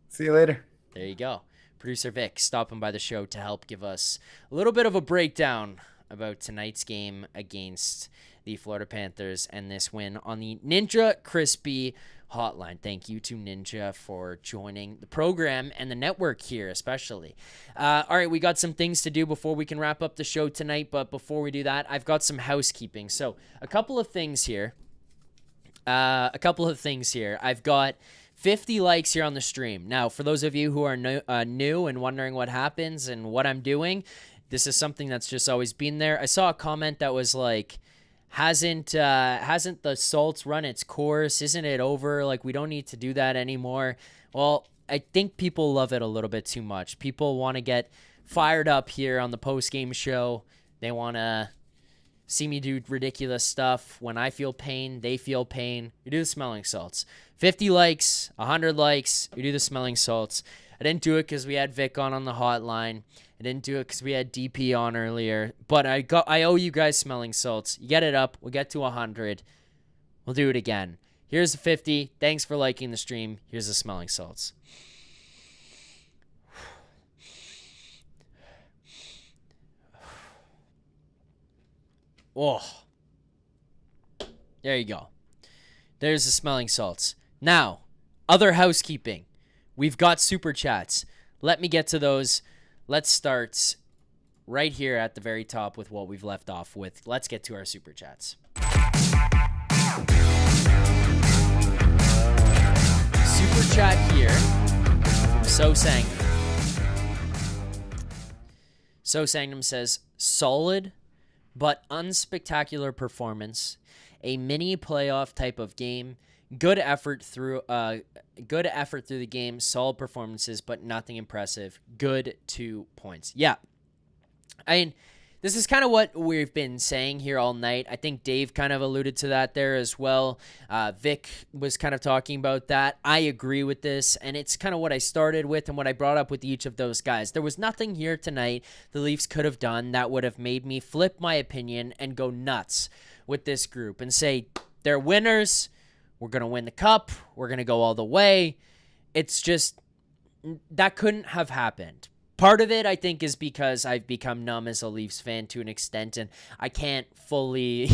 See you later.
There you go. Producer Vic stopping by the show to help give us a little bit of a breakdown about tonight's game against the Florida Panthers and this win on the Ninja Crispy Hotline. Thank you to Ninja for joining the program and the network here especially. All right, we got some things to do before we can wrap up the show tonight, but before we do that, I've got some housekeeping. So a couple of things here. I've got 50 likes here on the stream. Now, for those of you who are new and wondering what happens and what I'm doing, this is something that's just always been there. I saw a comment that was like, hasn't the Salts run its course? Isn't it over? Like, we don't need to do that anymore. Well, I think people love it a little bit too much. People want to get fired up here on the post-game show. They want to see me do ridiculous stuff. When I feel pain, they feel pain. We do the smelling salts. 50 likes, 100 likes, we do the smelling salts. I didn't do it because we had Vic on the hotline. I didn't do it because we had DP on earlier. But I owe you guys smelling salts. You get it up. We'll get to 100. We'll do it again. Here's the 50. Thanks for liking the stream. Here's the smelling salts. Oh. There you go. There's the smelling salts. Now, other housekeeping. We've got super chats. Let me get to those. Let's start right here at the very top with what we've left off with. Let's get to our super chats. Super chat here from So Sangnum. So Sangnum says, solid but unspectacular performance. A mini playoff type of game. Good effort through the game. Solid performances, but nothing impressive. Good 2 points. Yeah. I mean, this is kind of what we've been saying here all night. I think Dave kind of alluded to that there as well. Vic was kind of talking about that. I agree with this, and it's kind of what I started with and what I brought up with each of those guys. There was nothing here tonight the Leafs could have done that would have made me flip my opinion and go nuts with this group and say, they're winners. We're going to win the cup. We're going to go all the way. It's just, that couldn't have happened. Part of it, I think, is because I've become numb as a Leafs fan to an extent, and I can't fully,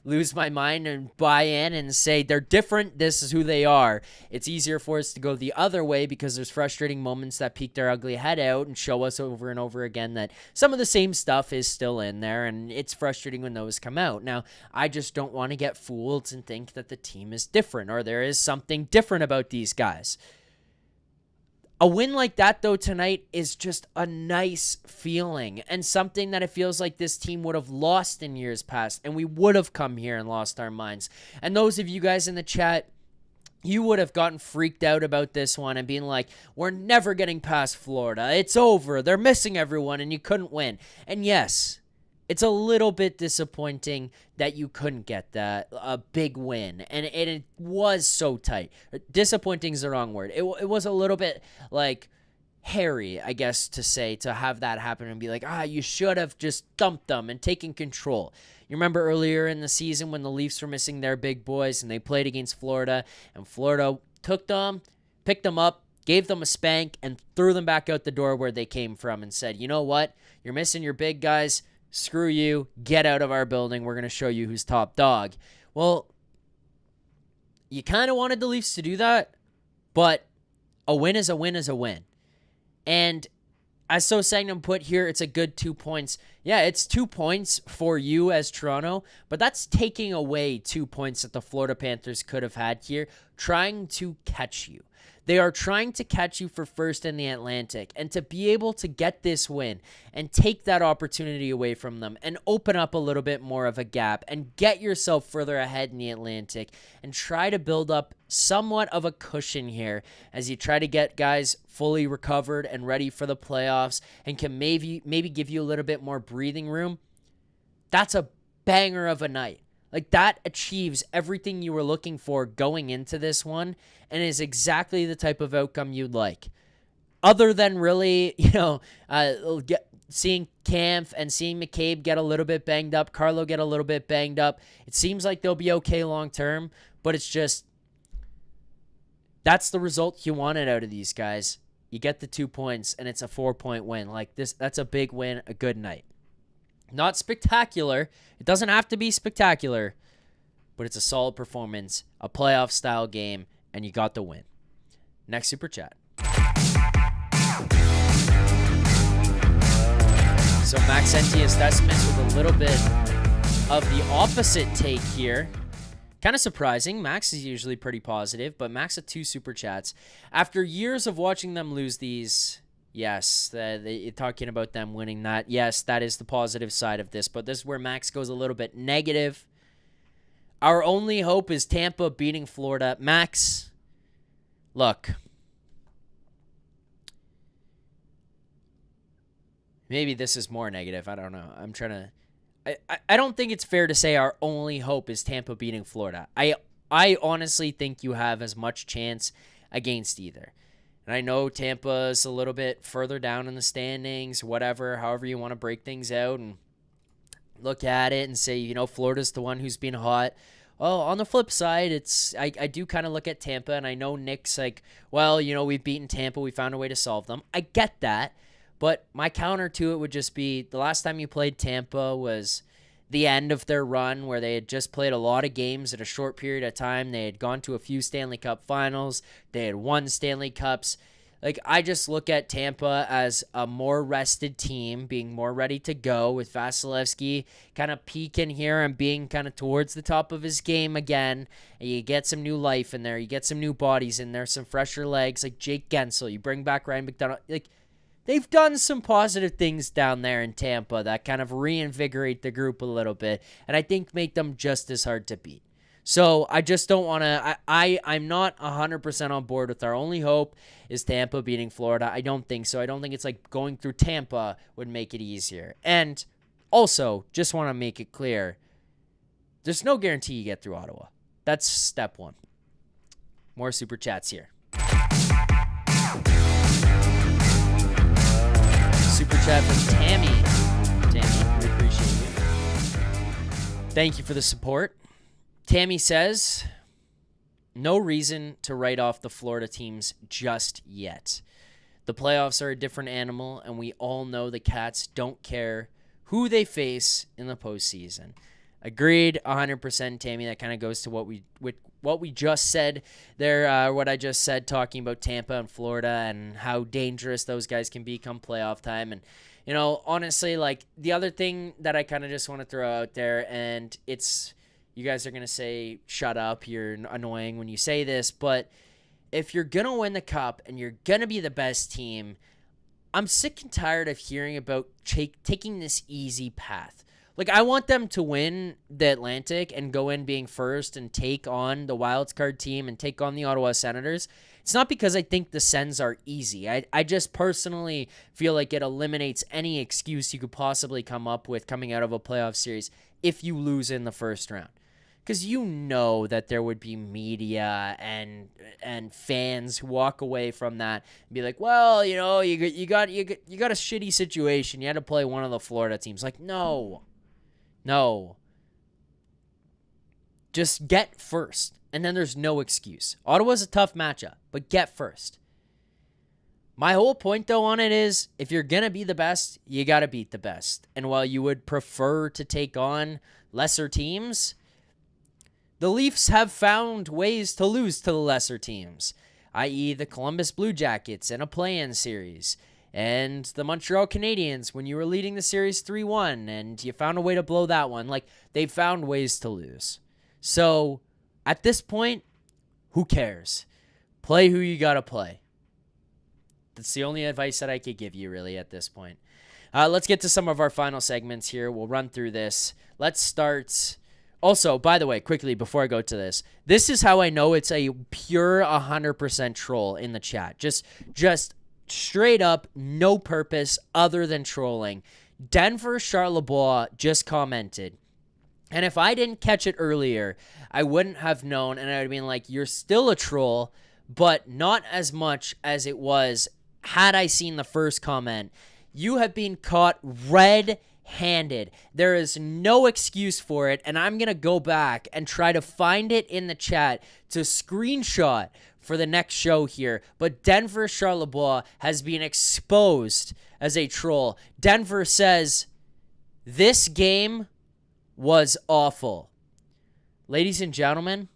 lose my mind and buy in and say they're different. This is who they are. It's easier for us to go the other way because there's frustrating moments that peek their ugly head out and show us over and over again that some of the same stuff is still in there, and it's frustrating when those come out. Now, I just don't want to get fooled and think that the team is different or there is something different about these guys. A win like that, though, tonight is just a nice feeling and something that it feels like this team would have lost in years past, and we would have come here and lost our minds. And those of you guys in the chat, you would have gotten freaked out about this one and being like, we're never getting past Florida. It's over. They're missing everyone, and you couldn't win. And yes, it's a little bit disappointing that you couldn't get a big win, and it was so tight. Disappointing is the wrong word. It was a little bit like hairy, I guess, to say, to have that happen and be like, you should have just dumped them and taken control. You remember earlier in the season when the Leafs were missing their big boys and they played against Florida, and Florida took them, picked them up, gave them a spank, and threw them back out the door where they came from and said, you know what? You're missing your big guys. Screw you, get out of our building. We're going to show you who's top dog. Well, you kind of wanted the Leafs to do that, but a win is a win is a win. And as So Sangnum put here, it's a good 2 points. Yeah, it's 2 points for you as Toronto, but that's taking away 2 points that the Florida Panthers could have had here, trying to catch you. They are trying to catch you for first in the Atlantic, and to be able to get this win and take that opportunity away from them and open up a little bit more of a gap and get yourself further ahead in the Atlantic and try to build up somewhat of a cushion here as you try to get guys fully recovered and ready for the playoffs and can maybe give you a little bit more breathing room. That's a banger of a night. Like, that achieves everything you were looking for going into this one and is exactly the type of outcome you'd like. Other than really, seeing Kampf and seeing McCabe get a little bit banged up, Carlo get a little bit banged up, it seems like they'll be okay long term, but it's just, that's the result you wanted out of these guys. You get the 2 points, and it's a 4-point win. Like, that's a big win, a good night. Not spectacular. It doesn't have to be spectacular, but it's a solid performance, a playoff-style game, and you got the win. Next Super Chat. So Max Entius Decimus with a little bit of the opposite take here. Kind of surprising. Max is usually pretty positive, but Max had 2 Super Chats. After years of watching them lose these... Yes, talking about them winning that. Yes, that is the positive side of this, but this is where Max goes a little bit negative. Our only hope is Tampa beating Florida. Max, look. Maybe this is more negative. I don't know. I'm trying to... I don't think it's fair to say our only hope is Tampa beating Florida. I honestly think you have as much chance against either. And I know Tampa's a little bit further down in the standings, however you want to break things out and look at it and say, Florida's the one who's been hot. Well, on the flip side, I do kind of look at Tampa, and I know Nick's like, well, we've beaten Tampa. We found a way to solve them. I get that, but my counter to it would just be the last time you played Tampa was the end of their run where they had just played a lot of games in a short period of time. They had gone to a few Stanley Cup finals. They had won Stanley Cups. Like, I just look at Tampa as a more rested team, being more ready to go with Vasilevsky kind of peaking here and being kind of towards the top of his game again. And you get some new life in there. You get some new bodies in there, some fresher legs like Jake Gensel. You bring back Ryan McDonald. Like, they've done some positive things down there in Tampa that kind of reinvigorate the group a little bit, and I think make them just as hard to beat. So I just don't want to... I'm not 100% on board with our only hope is Tampa beating Florida. I don't think so. I don't think it's like going through Tampa would make it easier. And also, just want to make it clear, there's no guarantee you get through Ottawa. That's step one. More Super Chats here. Super chat from Tammy. Tammy, we appreciate you. Thank you for the support. Tammy says, no reason to write off the Florida teams just yet. The playoffs are a different animal, and we all know the Cats don't care who they face in the postseason. Agreed, 100%, Tammy. That kind of goes to what we just said there, what I just said, talking about Tampa and Florida and how dangerous those guys can be come playoff time. And, honestly, like, the other thing that I kind of just want to throw out there, and it's, you guys are going to say, shut up, you're annoying when you say this, but if you're going to win the cup and you're going to be the best team, I'm sick and tired of hearing about taking this easy path. Like, I want them to win the Atlantic and go in being first and take on the wildcard team and take on the Ottawa Senators. It's not because I think the Sens are easy. I just personally feel like it eliminates any excuse you could possibly come up with coming out of a playoff series if you lose in the first round. Because you know that there would be media and fans who walk away from that and be like, well, you got a shitty situation. You had to play one of the Florida teams. Like, no. Just get first, and then there's no excuse. Ottawa's a tough matchup, but get first. My whole point, though, on it is if you're going to be the best, you got to beat the best. And while you would prefer to take on lesser teams, the Leafs have found ways to lose to the lesser teams, i.e. the Columbus Blue Jackets in a play-in series. and the Montreal Canadiens when you were leading the series 3-1 and you found a way to blow that one. Like, they found ways to lose. So, at this point, who cares? Play who you got to play. That's the only advice that I could give you, really, at this point. Let's get to some of our final segments here. We'll run through this. Let's start. Also, by the way, quickly before I go to this is how I know it's a pure 100% troll in the chat. Just straight up, no purpose other than trolling. Denver Charlebois just commented. And if I didn't catch it earlier, I wouldn't have known, and I would have been like, you're still a troll, but not as much as it was had I seen the first comment. You have been caught red-handed. There is no excuse for it, and I'm going to go back and try to find it in the chat to screenshot for the next show here. But Denver Charlebois has been exposed as a troll. Denver says, this game was awful. Ladies and gentlemen,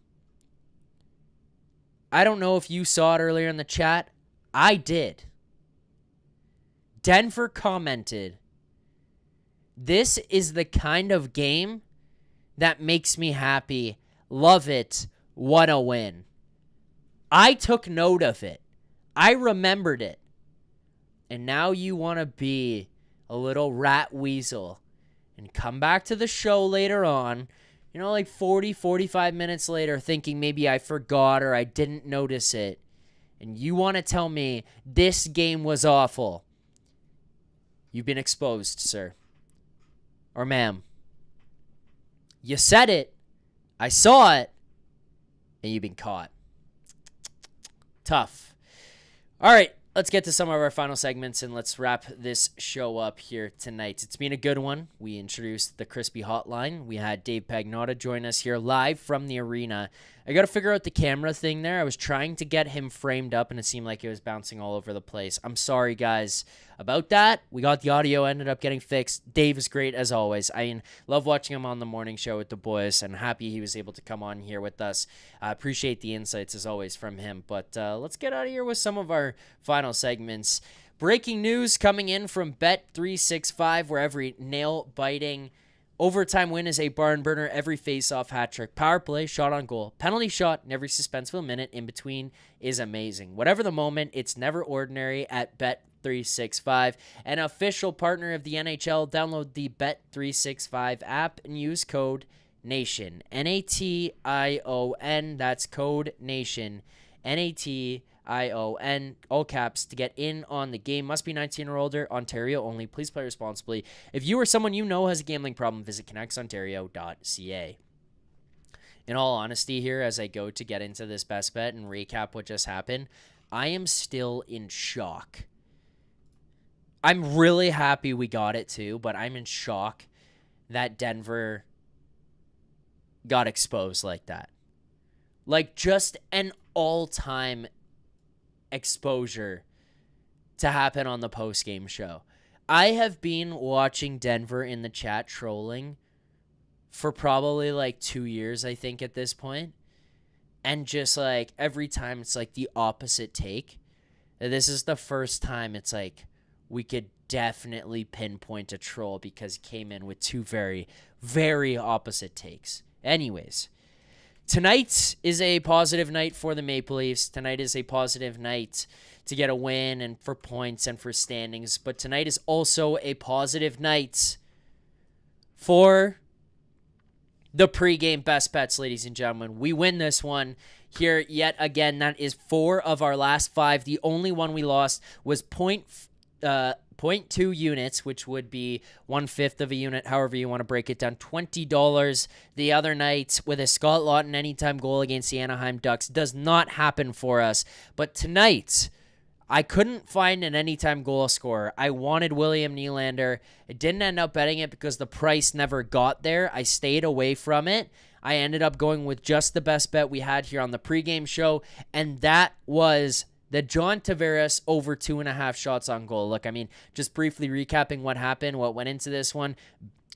I don't know if you saw it earlier in the chat. I did. Denver commented, this is the kind of game that makes me happy. Love it. What a win. I took note of it. I remembered it. And now you want to be a little rat weasel and come back to the show later on, like 40, 45 minutes later, thinking maybe I forgot or I didn't notice it. And you want to tell me this game was awful. You've been exposed, sir. Or ma'am. You said it. I saw it. And you've been caught. Tough. All right. Let's get to some of our final segments and let's wrap this show up here tonight. It's been a good one. We introduced the Crispy Hotline. We had Dave Pagnotta join us here live from the arena. I got to figure out the camera thing there. I was trying to get him framed up and it seemed like it was bouncing all over the place. I'm sorry, guys, about that. We got the audio, ended up getting fixed. Dave is great as always. I love watching him on the morning show with the boys and happy he was able to come on here with us. I appreciate the insights as always from him. But let's get out of here with some of our final segments. Breaking news coming in from Bet365, where every nail-biting overtime win is a barn burner, every face-off hat trick, power play, shot on goal, penalty shot, and every suspenseful minute in between is amazing. Whatever the moment, it's never ordinary at Bet365, an official partner of the NHL. Download the Bet365 app and use code NATION, NATION, that's code NATION, NATION, all caps, to get in on the game. Must be 19 or older, Ontario only. Please play responsibly. If you or someone you know has a gambling problem, visit connectsontario.ca. In all honesty here, as I go to get into this best bet and recap what just happened, I am still in shock. I'm really happy we got it too, but I'm in shock that Denver got exposed like that. Like, just an all-time exposure to happen on the post-game show. I have been watching Denver in the chat trolling for probably like 2 years, I think, at this point. And just like every time it's like the opposite take. This is the first time it's like we could definitely pinpoint a troll because he came in with two very, very opposite takes. Anyways, tonight is a positive night for the Maple Leafs. Tonight is a positive night to get a win and for points and for standings. But tonight is also a positive night for the pregame best bets, ladies and gentlemen. We win this one here yet again. That is 4 of our last 5. The only one we lost was 0.2 units, which would be 1/5 of a unit, however you want to break it down. $20 the other night with a Scott Laughton anytime goal against the Anaheim Ducks. Does not happen for us. But tonight, I couldn't find an anytime goal scorer. I wanted William Nylander. I didn't end up betting it because the price never got there. I stayed away from it. I ended up going with just the best bet we had here on the pregame show, and that was the John Tavares over 2.5 shots on goal. Look, I mean, just briefly recapping what happened, what went into this one.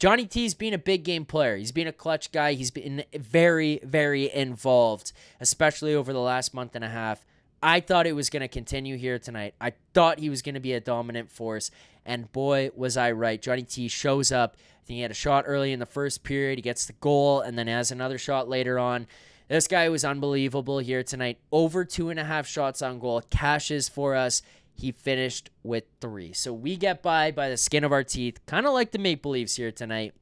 Johnny T's been a big game player. He's been a clutch guy. He's been very, very involved, especially over the last month and a half. I thought it was going to continue here tonight. I thought he was going to be a dominant force, and boy, was I right. Johnny T shows up. I think he had a shot early in the first period. He gets the goal, and then has another shot later on. This guy was unbelievable here tonight. Over 2.5 shots on goal. Cashes for us. He finished with 3. So we get by the skin of our teeth, kind of like the Maple Leafs here tonight.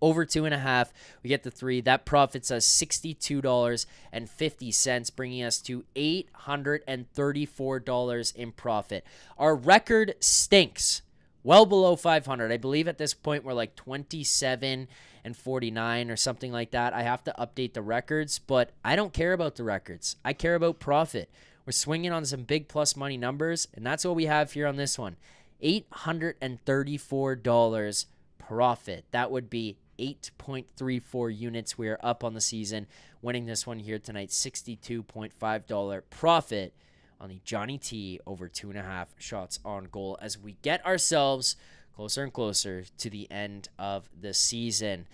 Over 2.5, we get the 3. That profits us $62.50, bringing us to $834 in profit. Our record stinks, well below 500. I believe at this point we're like 27-49 or something like that. I have to update the records, but I don't care about the records. I care about profit. We're swinging on some big plus money numbers, and that's what we have here on this one. $834 profit. That would be 8.34 units. We are up on the season, winning this one here tonight. $62.5 profit on the Johnny T over 2.5 shots on goal as we get ourselves closer and closer to the end of the season.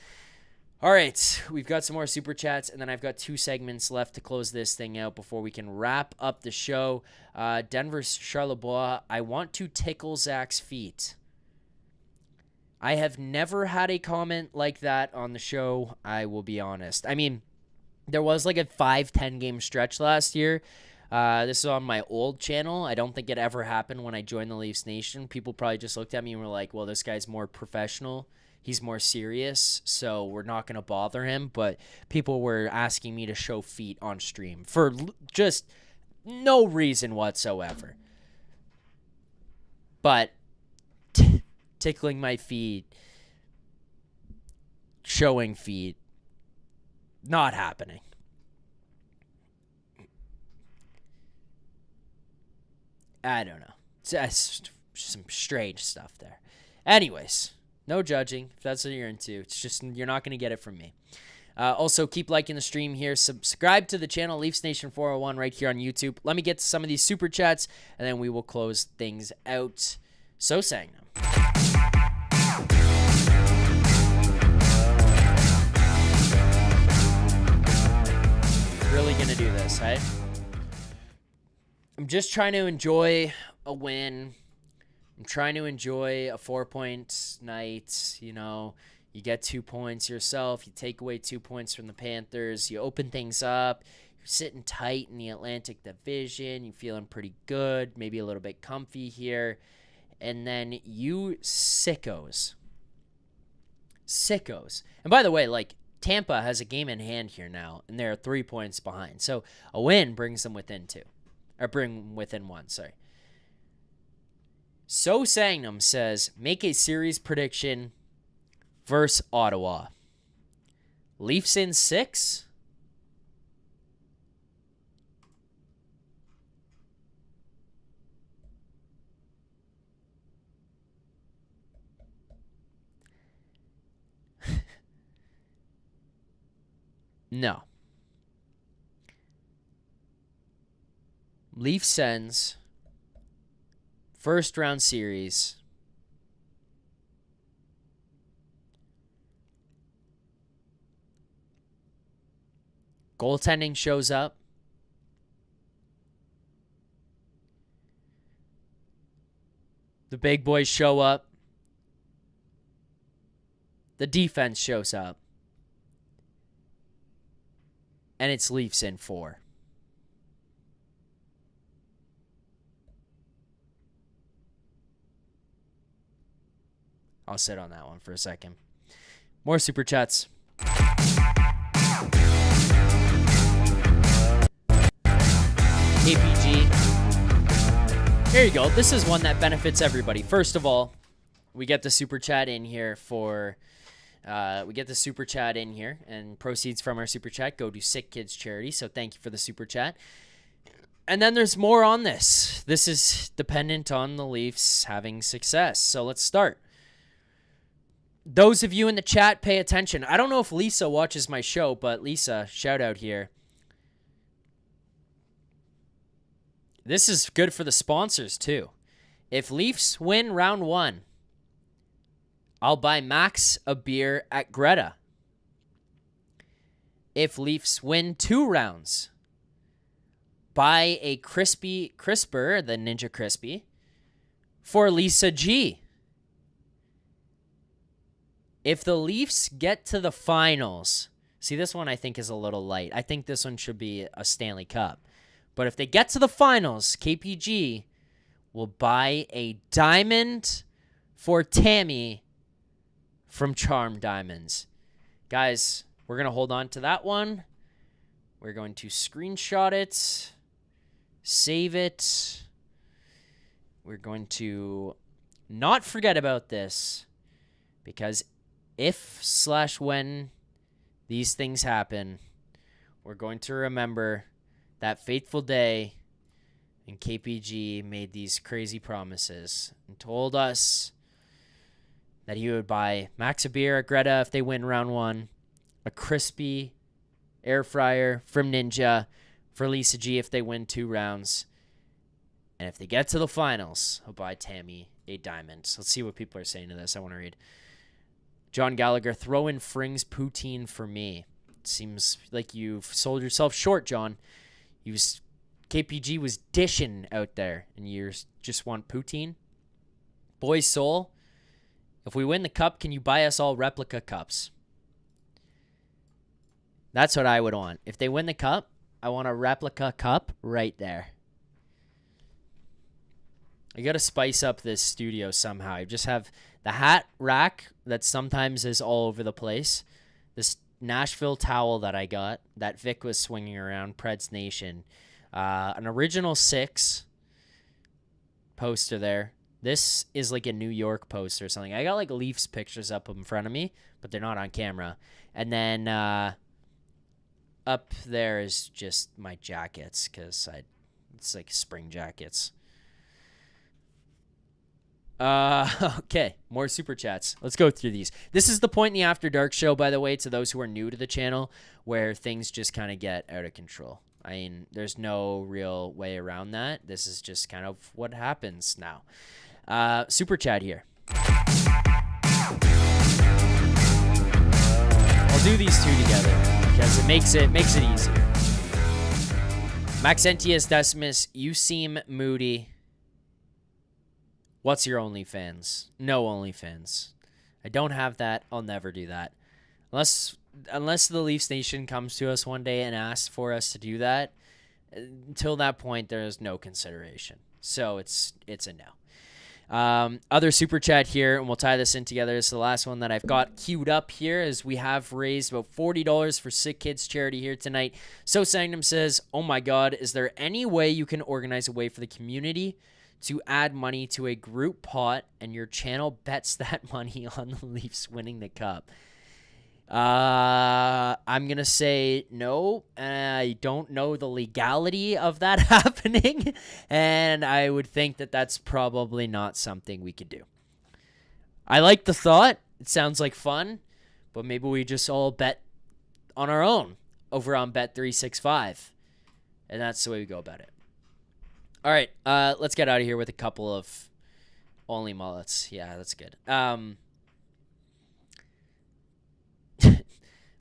All right, we've got some more super chats, and then I've got 2 segments left to close this thing out before we can wrap up the show. Denver's Charlebois, I want to tickle Zack's feet. I have never had a comment like that on the show, I will be honest. I mean, there was like a 5-10 game stretch last year. This is on my old channel. I don't think it ever happened when I joined the Leafs Nation. People probably just looked at me and were like, well, this guy's more professional. He's more serious, so we're not going to bother him. But people were asking me to show feet on stream for just no reason whatsoever. But tickling my feet, showing feet, not happening. I don't know. It's some strange stuff there. Anyways, no judging if that's what you're into. It's just you're not going to get it from me. Also, keep liking the stream here. Subscribe to the channel, Leafs Nation 401, right here on YouTube. Let me get to some of these super chats, and then we will close things out. So sang them. Really gonna do this, right? I'm just trying to enjoy a win. I'm trying to enjoy a 4-point night. You know, you get 2 points yourself. You take away 2 points from the Panthers. You open things up. You're sitting tight in the Atlantic Division. You're feeling pretty good, maybe a little bit comfy here. And then you sickos. And by the way, like, Tampa has a game in hand here now, and they're 3 points behind. So a win brings them within 2. Or bring within 1, sorry. So Sangnum says, make a series prediction versus Ottawa. Leafs in 6? No. Leafs sends first round series. Goaltending shows up. The big boys show up. The defense shows up. And it's Leafs in 4. I'll sit on that one for a second. More super chats. KPG. There you go. This is one that benefits everybody. First of all, we get the super chat in here and proceeds from our super chat go to Sick Kids Charity. So thank you for the super chat. And then there's more on this. This is dependent on the Leafs having success. So let's start. Those of you in the chat, pay attention. I don't know if Lisa watches my show, but Lisa, shout out here. This is good for the sponsors, too. If Leafs win round 1, I'll buy Max a beer at Greta. If Leafs win 2 rounds, buy a crisper, the Ninja Crispy, for Lisa G. If the Leafs get to the finals, see, this one I think is a little light. I think this one should be a Stanley Cup. But if they get to the finals, KPG will buy a diamond for Tammy from Charm Diamonds. Guys, we're going to hold on to that one. We're going to screenshot it, save it. We're going to not forget about this, because if/when these things happen, we're going to remember that fateful day when KPG made these crazy promises and told us that he would buy Max a beer at Greta if they win round 1, a crispy air fryer from Ninja for Lisa G if they win 2 rounds, and if they get to the finals, he'll buy Tammy a diamond. Let's see what people are saying to this. I want to read. John Gallagher, throw in Fring's poutine for me. It seems like you've sold yourself short, John. KPG was dishing out there, and you just want poutine. Boys Soul, if we win the cup, can you buy us all replica cups? That's what I would want. If they win the cup, I want a replica cup right there. I got to spice up this studio somehow. I just have the hat rack that sometimes is all over the place. This Nashville towel that I got that Vic was swinging around, Preds Nation. An original 6 poster there. This is like a New York poster or something. I got like Leafs pictures up in front of me, but they're not on camera. And then up there is just my jackets, because it's like spring jackets. Okay, more super chats. Let's go through these. This is the point in the After Dark show, by the way, to those who are new to the channel, where things just kind of get out of control. I mean, there's no real way around that. This is just kind of what happens now. Super chat here. I'll do these 2 together because it makes it easier. Maxentius Decimus, you seem moody. What's your OnlyFans? No OnlyFans. I don't have that. I'll never do that. Unless the Leafs Nation comes to us one day and asks for us to do that. Until that point, there is no consideration. So it's a no. Other super chat here, and we'll tie this in together. It's the last one that I've got queued up here, as we have raised about $40 for Sick Kids charity here tonight. So Sanctum says, oh my God, is there any way you can organize a way for the community to add money to a group pot and your channel bets that money on the Leafs winning the cup? I'm going to say no. I don't know the legality of that happening, and I would think that that's probably not something we could do. I like the thought. It sounds like fun, but maybe we just all bet on our own over on Bet365, and that's the way we go about it. All right, let's get out of here with a couple of only mullets. Yeah, that's good.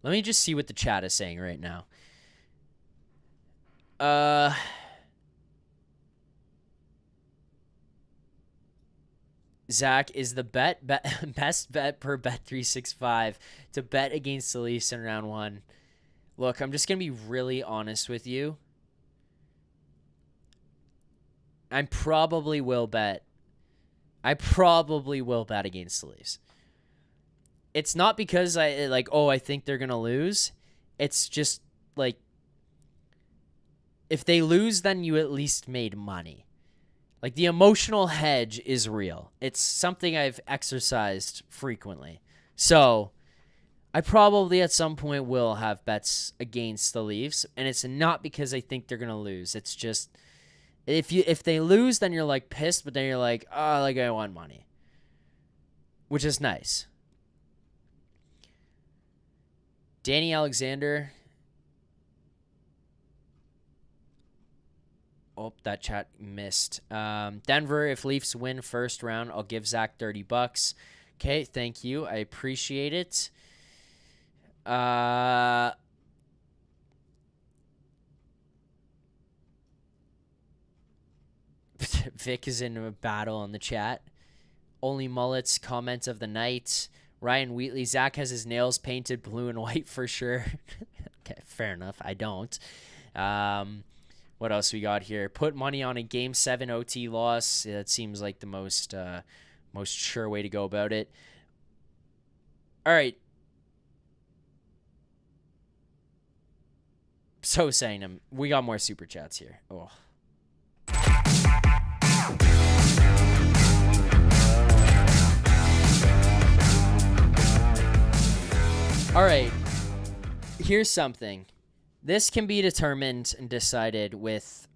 Let me just see what the chat is saying right now. Zack, is the best bet per Bet365 to bet against the Leafs in round 1? Look, I'm just going to be really honest with you. I probably will bet against the Leafs. It's not because I think they're going to lose. It's just like, if they lose, then you at least made money. Like, the emotional hedge is real. It's something I've exercised frequently. So I probably at some point will have bets against the Leafs, and it's not because I think they're going to lose. It's just, if they lose, then you're like pissed, but then you're like, oh, like I want money, which is nice. Danny Alexander. Oh, that chat missed. Denver, if Leafs win first round, I'll give Zack $30. Okay, thank you. I appreciate it. Vic is in a battle in the chat. Only mullets comment of the night. Ryan Wheatley, Zack has his nails painted blue and white for sure. Okay, fair enough. I don't. What else we got here? Put money on a Game 7 OT loss. Yeah, that seems like the most sure way to go about it. All right. So saying them. We got more super chats here. Oh. All right. Here's something. This can be determined and decided with...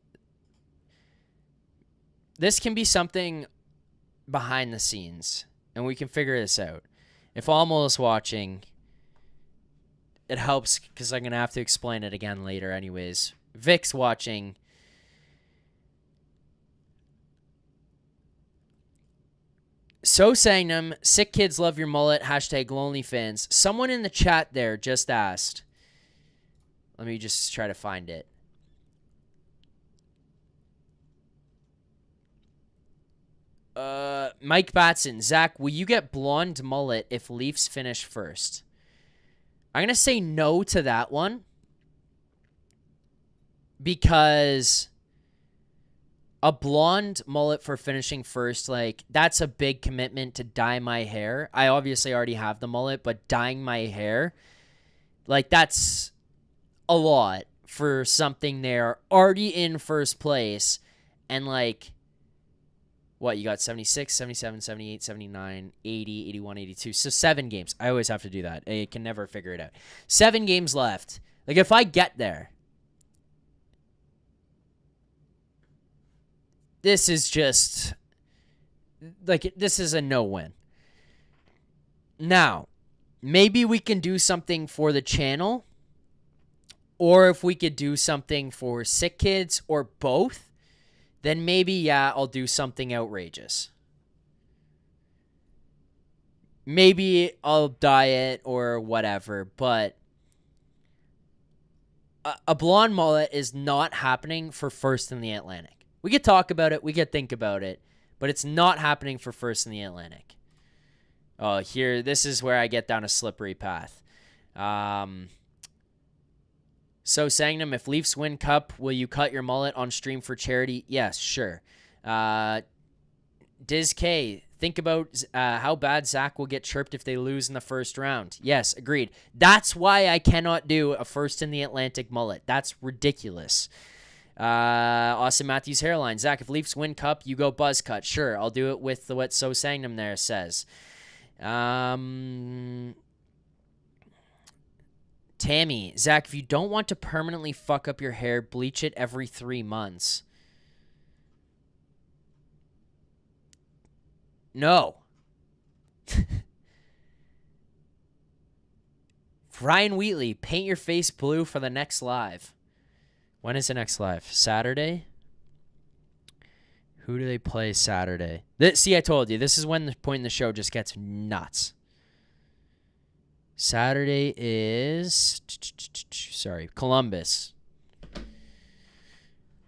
This can be something behind the scenes, and we can figure this out. If Almo's watching, it helps because I'm going to have to explain it again later anyways. Vic's watching. So saying them, sick kids love your mullet, hashtag lonely fans. Someone in the chat there just asked. Let me just try to find it. Mike Batson, Zack, will you get blonde mullet if Leafs finish first? I'm going to say no to that one. Because a blonde mullet for finishing first, like, that's a big commitment to dye my hair. I obviously already have the mullet, but dyeing my hair, like, that's a lot for something there already in first place. And, like, what, you got 76, 77, 78, 79, 80, 81, 82. So 7 games. I always have to do that. I can never figure it out. 7 games left. Like, if I get there, this is just, like, this is a no-win. Now, maybe we can do something for the channel, or if we could do something for sick kids, or both, then maybe, yeah, I'll do something outrageous. Maybe I'll dye it or whatever, but a blonde mullet is not happening for first in the Atlantic. We could talk about it, we could think about it, but it's not happening for first in the Atlantic. Oh, here, this is where I get down a slippery path. So saying them, if Leafs win cup, will you cut your mullet on stream for charity? Yes, sure. Diz K, think about how bad Zack will get chirped if they lose in the first round. Yes, agreed. That's why I cannot do a first in the Atlantic mullet. That's ridiculous. Austin Matthews hairline. Zack, if Leafs win cup, you go buzz cut. Sure, I'll do it with what So Sang them there says. Tammy, Zack, if you don't want to permanently fuck up your hair, bleach it every 3 months. No. Ryan Wheatley, paint your face blue for the next live. When is the next live? Saturday? Who do they play Saturday? See, I told you. This is when the point in the show just gets nuts. Saturday is... Sorry, Columbus.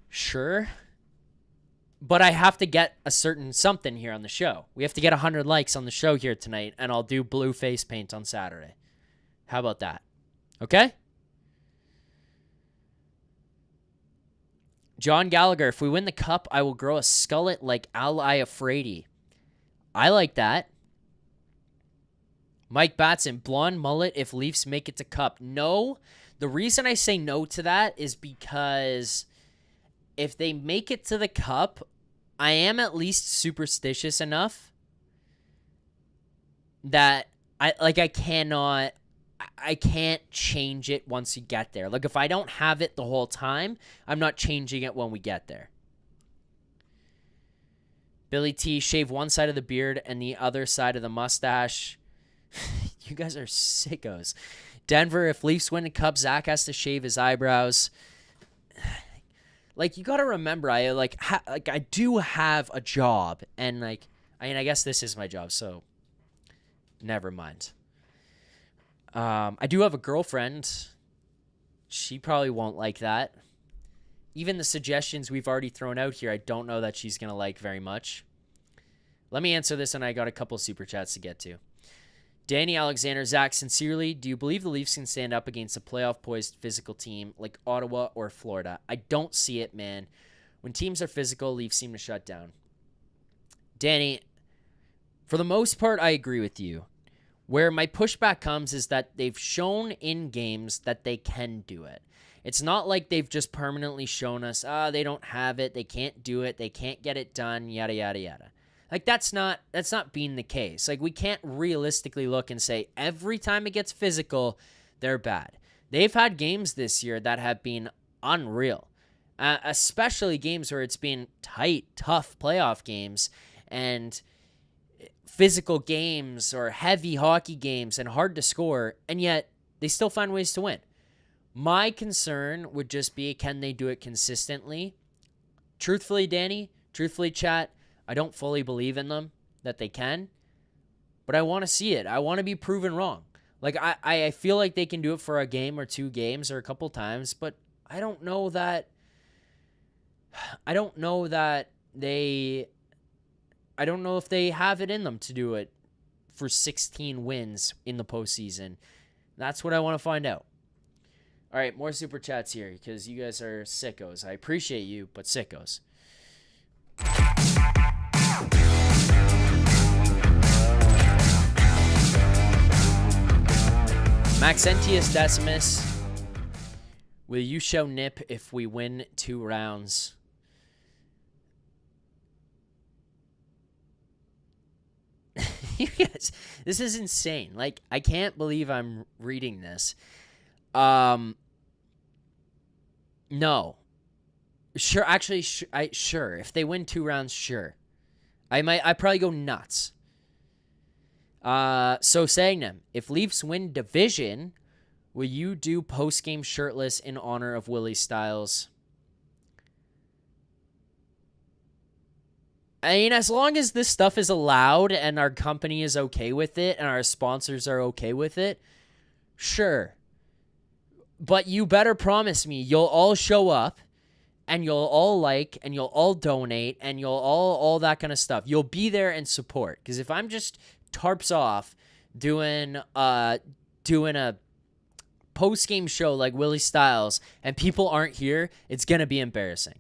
Sure. But I have to get a certain something here on the show. We have to get 100 likes on the show here tonight, and I'll do blue face paint on Saturday. How about that? Okay? John Gallagher, if we win the cup, I will grow a skullet like Al Iafredi. I like that. Mike Batson, blonde mullet if Leafs make it to cup. No. The reason I say no to that is because if they make it to the cup, I am at least superstitious enough that I can't change it once you get there. Like, if I don't have it the whole time, I'm not changing it when we get there. Billy T, shave one side of the beard and the other side of the mustache. You guys are sickos. Denver, if Leafs win a cup, Zack has to shave his eyebrows. Like, you got to remember, I do have a job, and I guess this is my job, so never mind. I do have a girlfriend. She probably won't like that. even the suggestions we've already thrown out here, I don't know that she's going to like very much. Let me answer this, and I got a couple super chats to get to. Danny Alexander, Zack, sincerely, do you believe the Leafs can stand up against a playoff-poised physical team like Ottawa or Florida? I don't see it, man. When teams are physical, Leafs seem to shut down. Danny, for the most part, I agree with you. Where my pushback comes is that they've shown in games that they can do it. It's not like they've just permanently shown us, they don't have it, they can't do it, they can't get it done, yada, yada, yada. Like, that's not being the case. Like, we can't realistically look and say every time it gets physical, they're bad. They've had games this year that have been unreal, especially games where it's been tight, tough playoff games and physical games or heavy hockey games and hard to score, and yet they still find ways to win. My concern would just be, can they do it consistently? Truthfully, Danny, chat, I don't fully believe in them that they can, but I want to see it. I want to be proven wrong. Like, I feel like they can do it for a game or two games or a couple times, but I don't know that I don't know if they have it in them to do it for 16 wins in the postseason. That's what I want to find out. All right, more super chats here because you guys are sickos. I appreciate you, but sickos. Maxentius Decimus, will you show Nip if we win 2 rounds? You guys, this is insane. Like, I can't believe I'm reading this. No. Sure, actually, sure. If they win 2 rounds, sure. I probably go nuts. So saying them, if Leafs win division, will you do post-game shirtless in honor of Willie Styles? I mean, as long as this stuff is allowed and our company is okay with it and our sponsors are okay with it, sure. But you better promise me you'll all show up and you'll all like and you'll all donate and you'll all that kind of stuff. You'll be there and support. Because if I'm just tarps off doing a post-game show like Willie Styles and people aren't here, it's going to be embarrassing.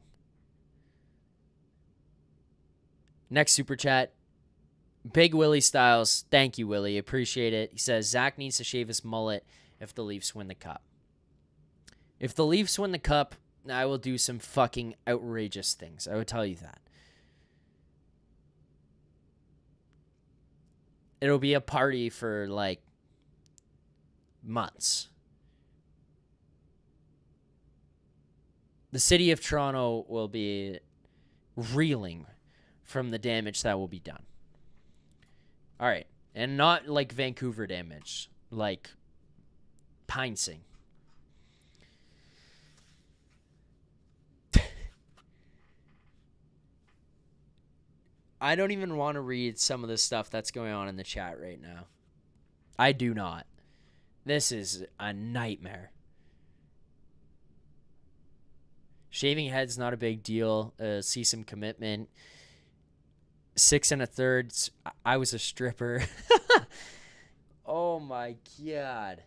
Next super chat. Big Willie Styles. Thank you, Willie. Appreciate it. He says, Zack needs to shave his mullet if the Leafs win the cup. If the Leafs win the cup, I will do some fucking outrageous things. I would tell you that. It'll be a party for, like, months. The city of Toronto will be reeling from the damage that will be done. All right. And not like Vancouver damage, like Pinesing. I don't even want to read some of the stuff that's going on in the chat right now. I do not. This is a nightmare. Shaving head's not a big deal. See some commitment. 6 1/3. I was a stripper. Oh my God.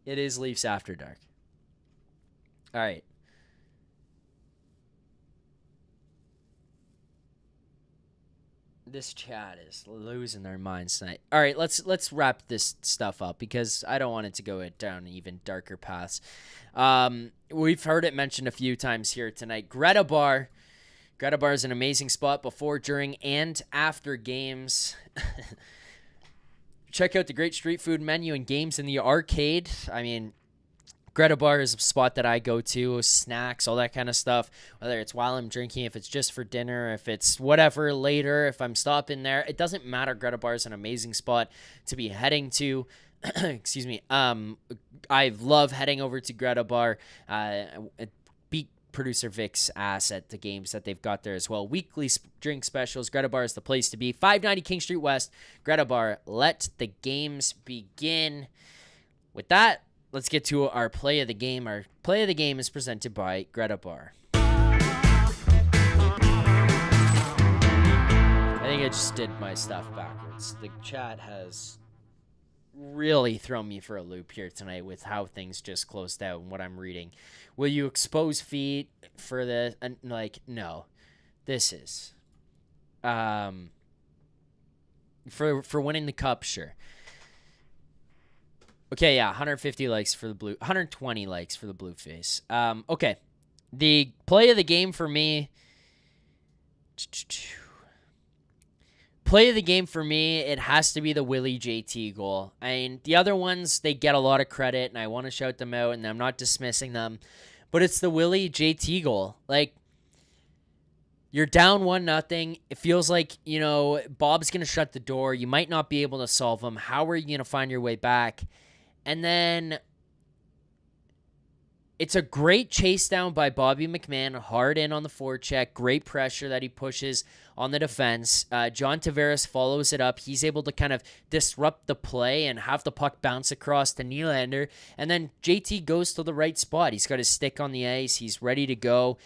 It is Leafs After Dark. All right. This chat is losing their minds tonight. All right, let's wrap this stuff up because I don't want it to go down even darker paths. We've heard it mentioned a few times here tonight. Greta Bar. Greta Bar is an amazing spot before, during, and after games. Check out the great street food menu and games in the arcade. I mean, Greta Bar is a spot that I go to, snacks, all that kind of stuff, whether it's while I'm drinking, if it's just for dinner, if it's whatever later, if I'm stopping there. It doesn't matter. Greta Bar is an amazing spot to be heading to. Excuse me. I love heading over to Greta Bar. Beat Producer Vic's ass at the games that they've got there as well. Weekly drink specials. Greta Bar is the place to be. 590 King Street West. Greta Bar. Let the games begin. With that, let's get to our play of the game. Our play of the game is presented by Greta Bar. I think I just did my stuff backwards. The chat has really thrown me for a loop here tonight with how things just closed out and what I'm reading. Will you expose feet for the no. This is for winning the cup, sure. Okay, yeah, 150 likes for the blue, 120 likes for the blue face. Okay. The play of the game for me. Play of the game for me, it has to be the Willie JT goal. I mean, the other ones, they get a lot of credit, and I want to shout them out, and I'm not dismissing them. But it's the Willie JT goal. Like, you're down 1-0. It feels like, Bob's going to shut the door. You might not be able to solve them. How are you going to find your way back? And then it's a great chase down by Bobby McMahon, hard in on the forecheck, great pressure that he pushes on the defense. John Tavares follows it up. He's able to kind of disrupt the play and have the puck bounce across to Nylander. And then JT goes to the right spot. He's got his stick on the ice. He's ready to go.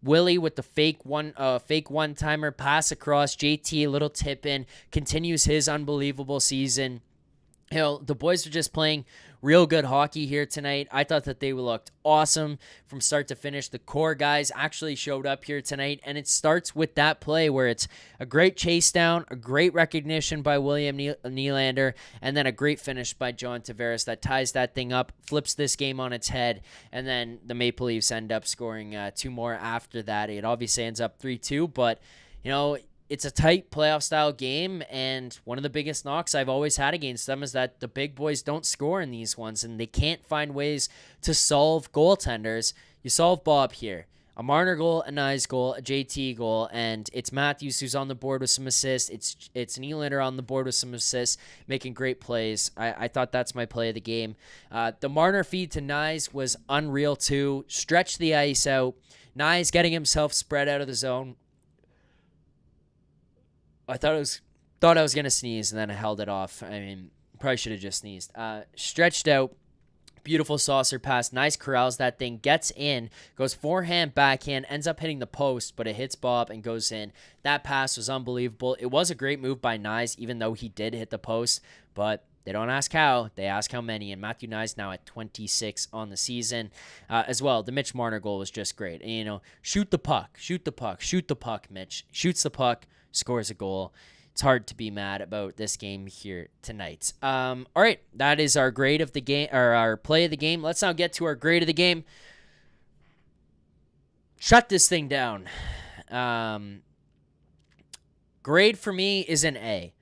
Willie with the fake one-timer pass across. JT, a little tip in, continues his unbelievable season. The boys are just playing real good hockey here tonight. I thought that they looked awesome from start to finish. The core guys actually showed up here tonight, and it starts with that play where it's a great chase down, a great recognition by William Nylander, and then a great finish by John Tavares that ties that thing up, flips this game on its head, and then the Maple Leafs end up scoring 2 more after that. It obviously ends up 3-2, but, it's a tight playoff-style game, and one of the biggest knocks I've always had against them is that the big boys don't score in these ones, and they can't find ways to solve goaltenders. You solve Bob here. A Marner goal, a Nyes goal, a JT goal, and it's Matthews who's on the board with some assists. It's Nylander on the board with some assists, making great plays. I thought that's my play of the game. The Marner feed to Nyes was unreal too. Stretched the ice out. Nyes getting himself spread out of the zone. I thought I was going to sneeze, and then I held it off. I mean, probably should have just sneezed. Stretched out, beautiful saucer pass. Nice corrals that thing, gets in, goes forehand, backhand, ends up hitting the post, but it hits Bob and goes in. That pass was unbelievable. It was a great move by Nyes, even though he did hit the post, but they don't ask how, they ask how many, and Matthew Nyes now at 26 on the season. As well, the Mitch Marner goal was just great. And, shoot the puck, Mitch. Shoots the puck, scores a goal. It's hard to be mad about this game here tonight. All right, that is our grade of the game, or our play of the game. Let's now get to our grade of the game. Shut this thing down. Grade for me is an A.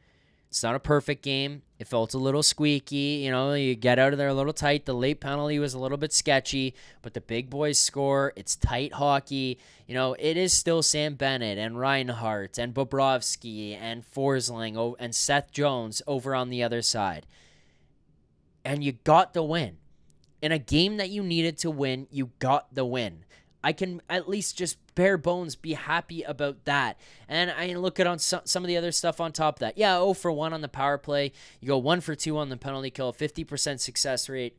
It's not a perfect game. It felt a little squeaky. You get out of there a little tight. The late penalty was a little bit sketchy, but the big boys score. It's tight hockey. It is still Sam Bennett and Reinhart and Bobrovsky and Forsling and Seth Jones over on the other side. And you got the win. In a game that you needed to win, you got the win. I can at least just bare bones be happy about that. And I look at on some of the other stuff on top of that. Yeah, 0 for 1 on the power play. You go 1 for 2 on the penalty kill, 50% success rate.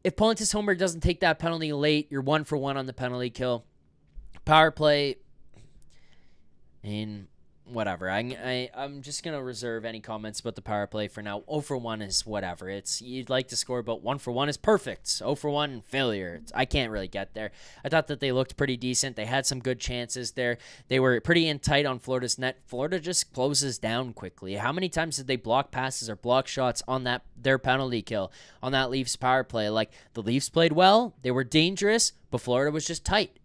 If Pontus Holmberg doesn't take that penalty late, you're 1 for 1 on the penalty kill. Power play, whatever. I'm just going to reserve any comments about the power play for now. 0 for 1 is whatever. You'd like to score, but 1 for 1 is perfect. 0 for 1, failure. I can't really get there. I thought that they looked pretty decent. They had some good chances there. They were pretty in tight on Florida's net. Florida just closes down quickly. How many times did they block passes or block shots on their penalty kill, on that Leafs power play? Like, the Leafs played well. They were dangerous, but Florida was just tight.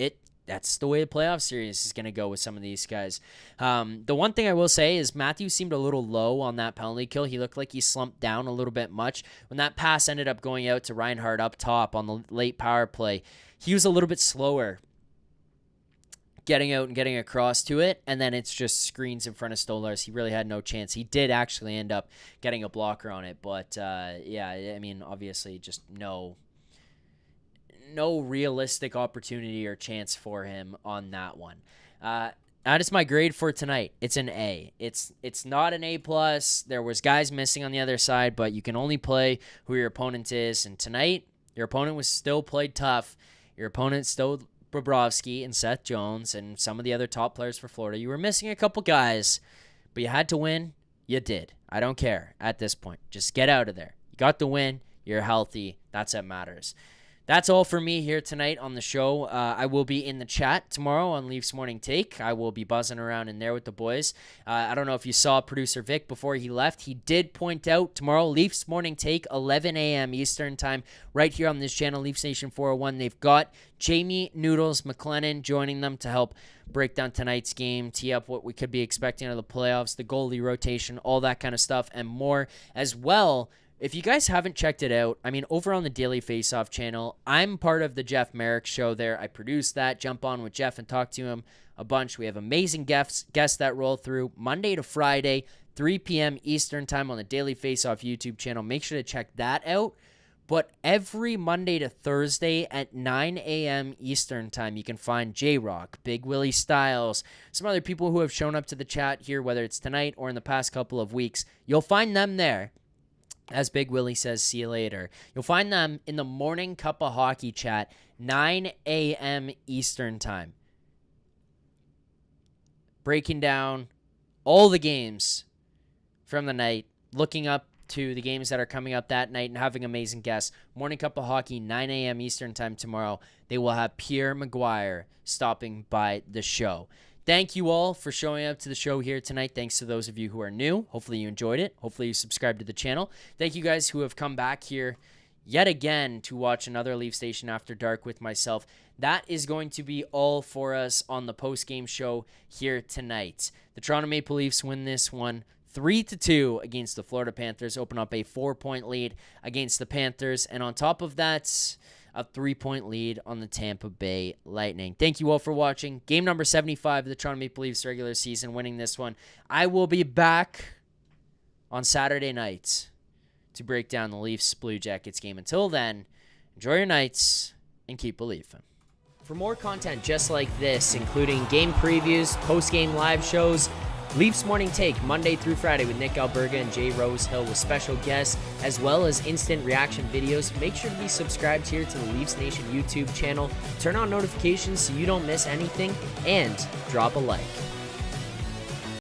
That's the way the playoff series is going to go with some of these guys. The one thing I will say is Matthews seemed a little low on that penalty kill. He looked like he slumped down a little bit much. When that pass ended up going out to Reinhart up top on the late power play, he was a little bit slower getting out and getting across to it, and then it's just screens in front of Stolarz. He really had no chance. He did actually end up getting a blocker on it, but obviously just no realistic opportunity or chance for him on that one. That is my grade for tonight. It's an A. It's not an A+. There was guys missing on the other side, but you can only play who your opponent is. And tonight, your opponent was still played tough. Your opponent still Bobrovsky and Seth Jones and some of the other top players for Florida. You were missing a couple guys, but you had to win. You did. I don't care at this point. Just get out of there. You got the win. You're healthy. That's what matters. That's all for me here tonight on the show. I will be in the chat tomorrow on Leafs Morning Take. I will be buzzing around in there with the boys. I don't know if you saw Producer Vic before he left. He did point out tomorrow, Leafs Morning Take, 11 a.m. Eastern Time, right here on this channel, Leafs Nation 401. They've got Jamie Noodles McLennan joining them to help break down tonight's game, tee up what we could be expecting out of the playoffs, the goalie rotation, all that kind of stuff, and more as well. If you guys haven't checked it out, I mean, over on the Daily Faceoff channel, I'm part of the Jeff Merrick show there. I produce that. Jump on with Jeff and talk to him a bunch. We have amazing guests that roll through Monday to Friday, 3 p.m. Eastern Time on the Daily Faceoff YouTube channel. Make sure to check that out. But every Monday to Thursday at 9 a.m. Eastern Time, you can find J-Rock, Big Willie Styles, some other people who have shown up to the chat here, whether it's tonight or in the past couple of weeks. You'll find them there. As Big Willie says, see you later. You'll find them in the Morning Cup of Hockey chat, 9 a.m. Eastern Time. Breaking down all the games from the night, looking up to the games that are coming up that night, and having amazing guests. Morning Cup of Hockey, 9 a.m. Eastern Time tomorrow. They will have Pierre Maguire stopping by the show. Thank you all for showing up to the show here tonight. Thanks to those of you who are new. Hopefully you enjoyed it. Hopefully you subscribed to the channel. Thank you guys who have come back here yet again to watch another Leaf Station After Dark with myself. That is going to be all for us on the post-game show here tonight. The Toronto Maple Leafs win this one 3-2 against the Florida Panthers, open up a 4-point lead against the Panthers, and on top of that, a 3-point lead on the Tampa Bay Lightning. Thank you all for watching. Game number 75 of the Toronto Maple Leafs regular season, winning this one. I will be back on Saturday night to break down the Leafs Blue Jackets game. Until then, enjoy your nights and keep believing. For more content just like this, including game previews, post-game live shows, Leafs Morning Take, Monday through Friday with Nick Alberga and Jay Rosehill with special guests, as well as instant reaction videos. Make sure to be subscribed here to the Leafs Nation YouTube channel. Turn on notifications so you don't miss anything, and drop a like.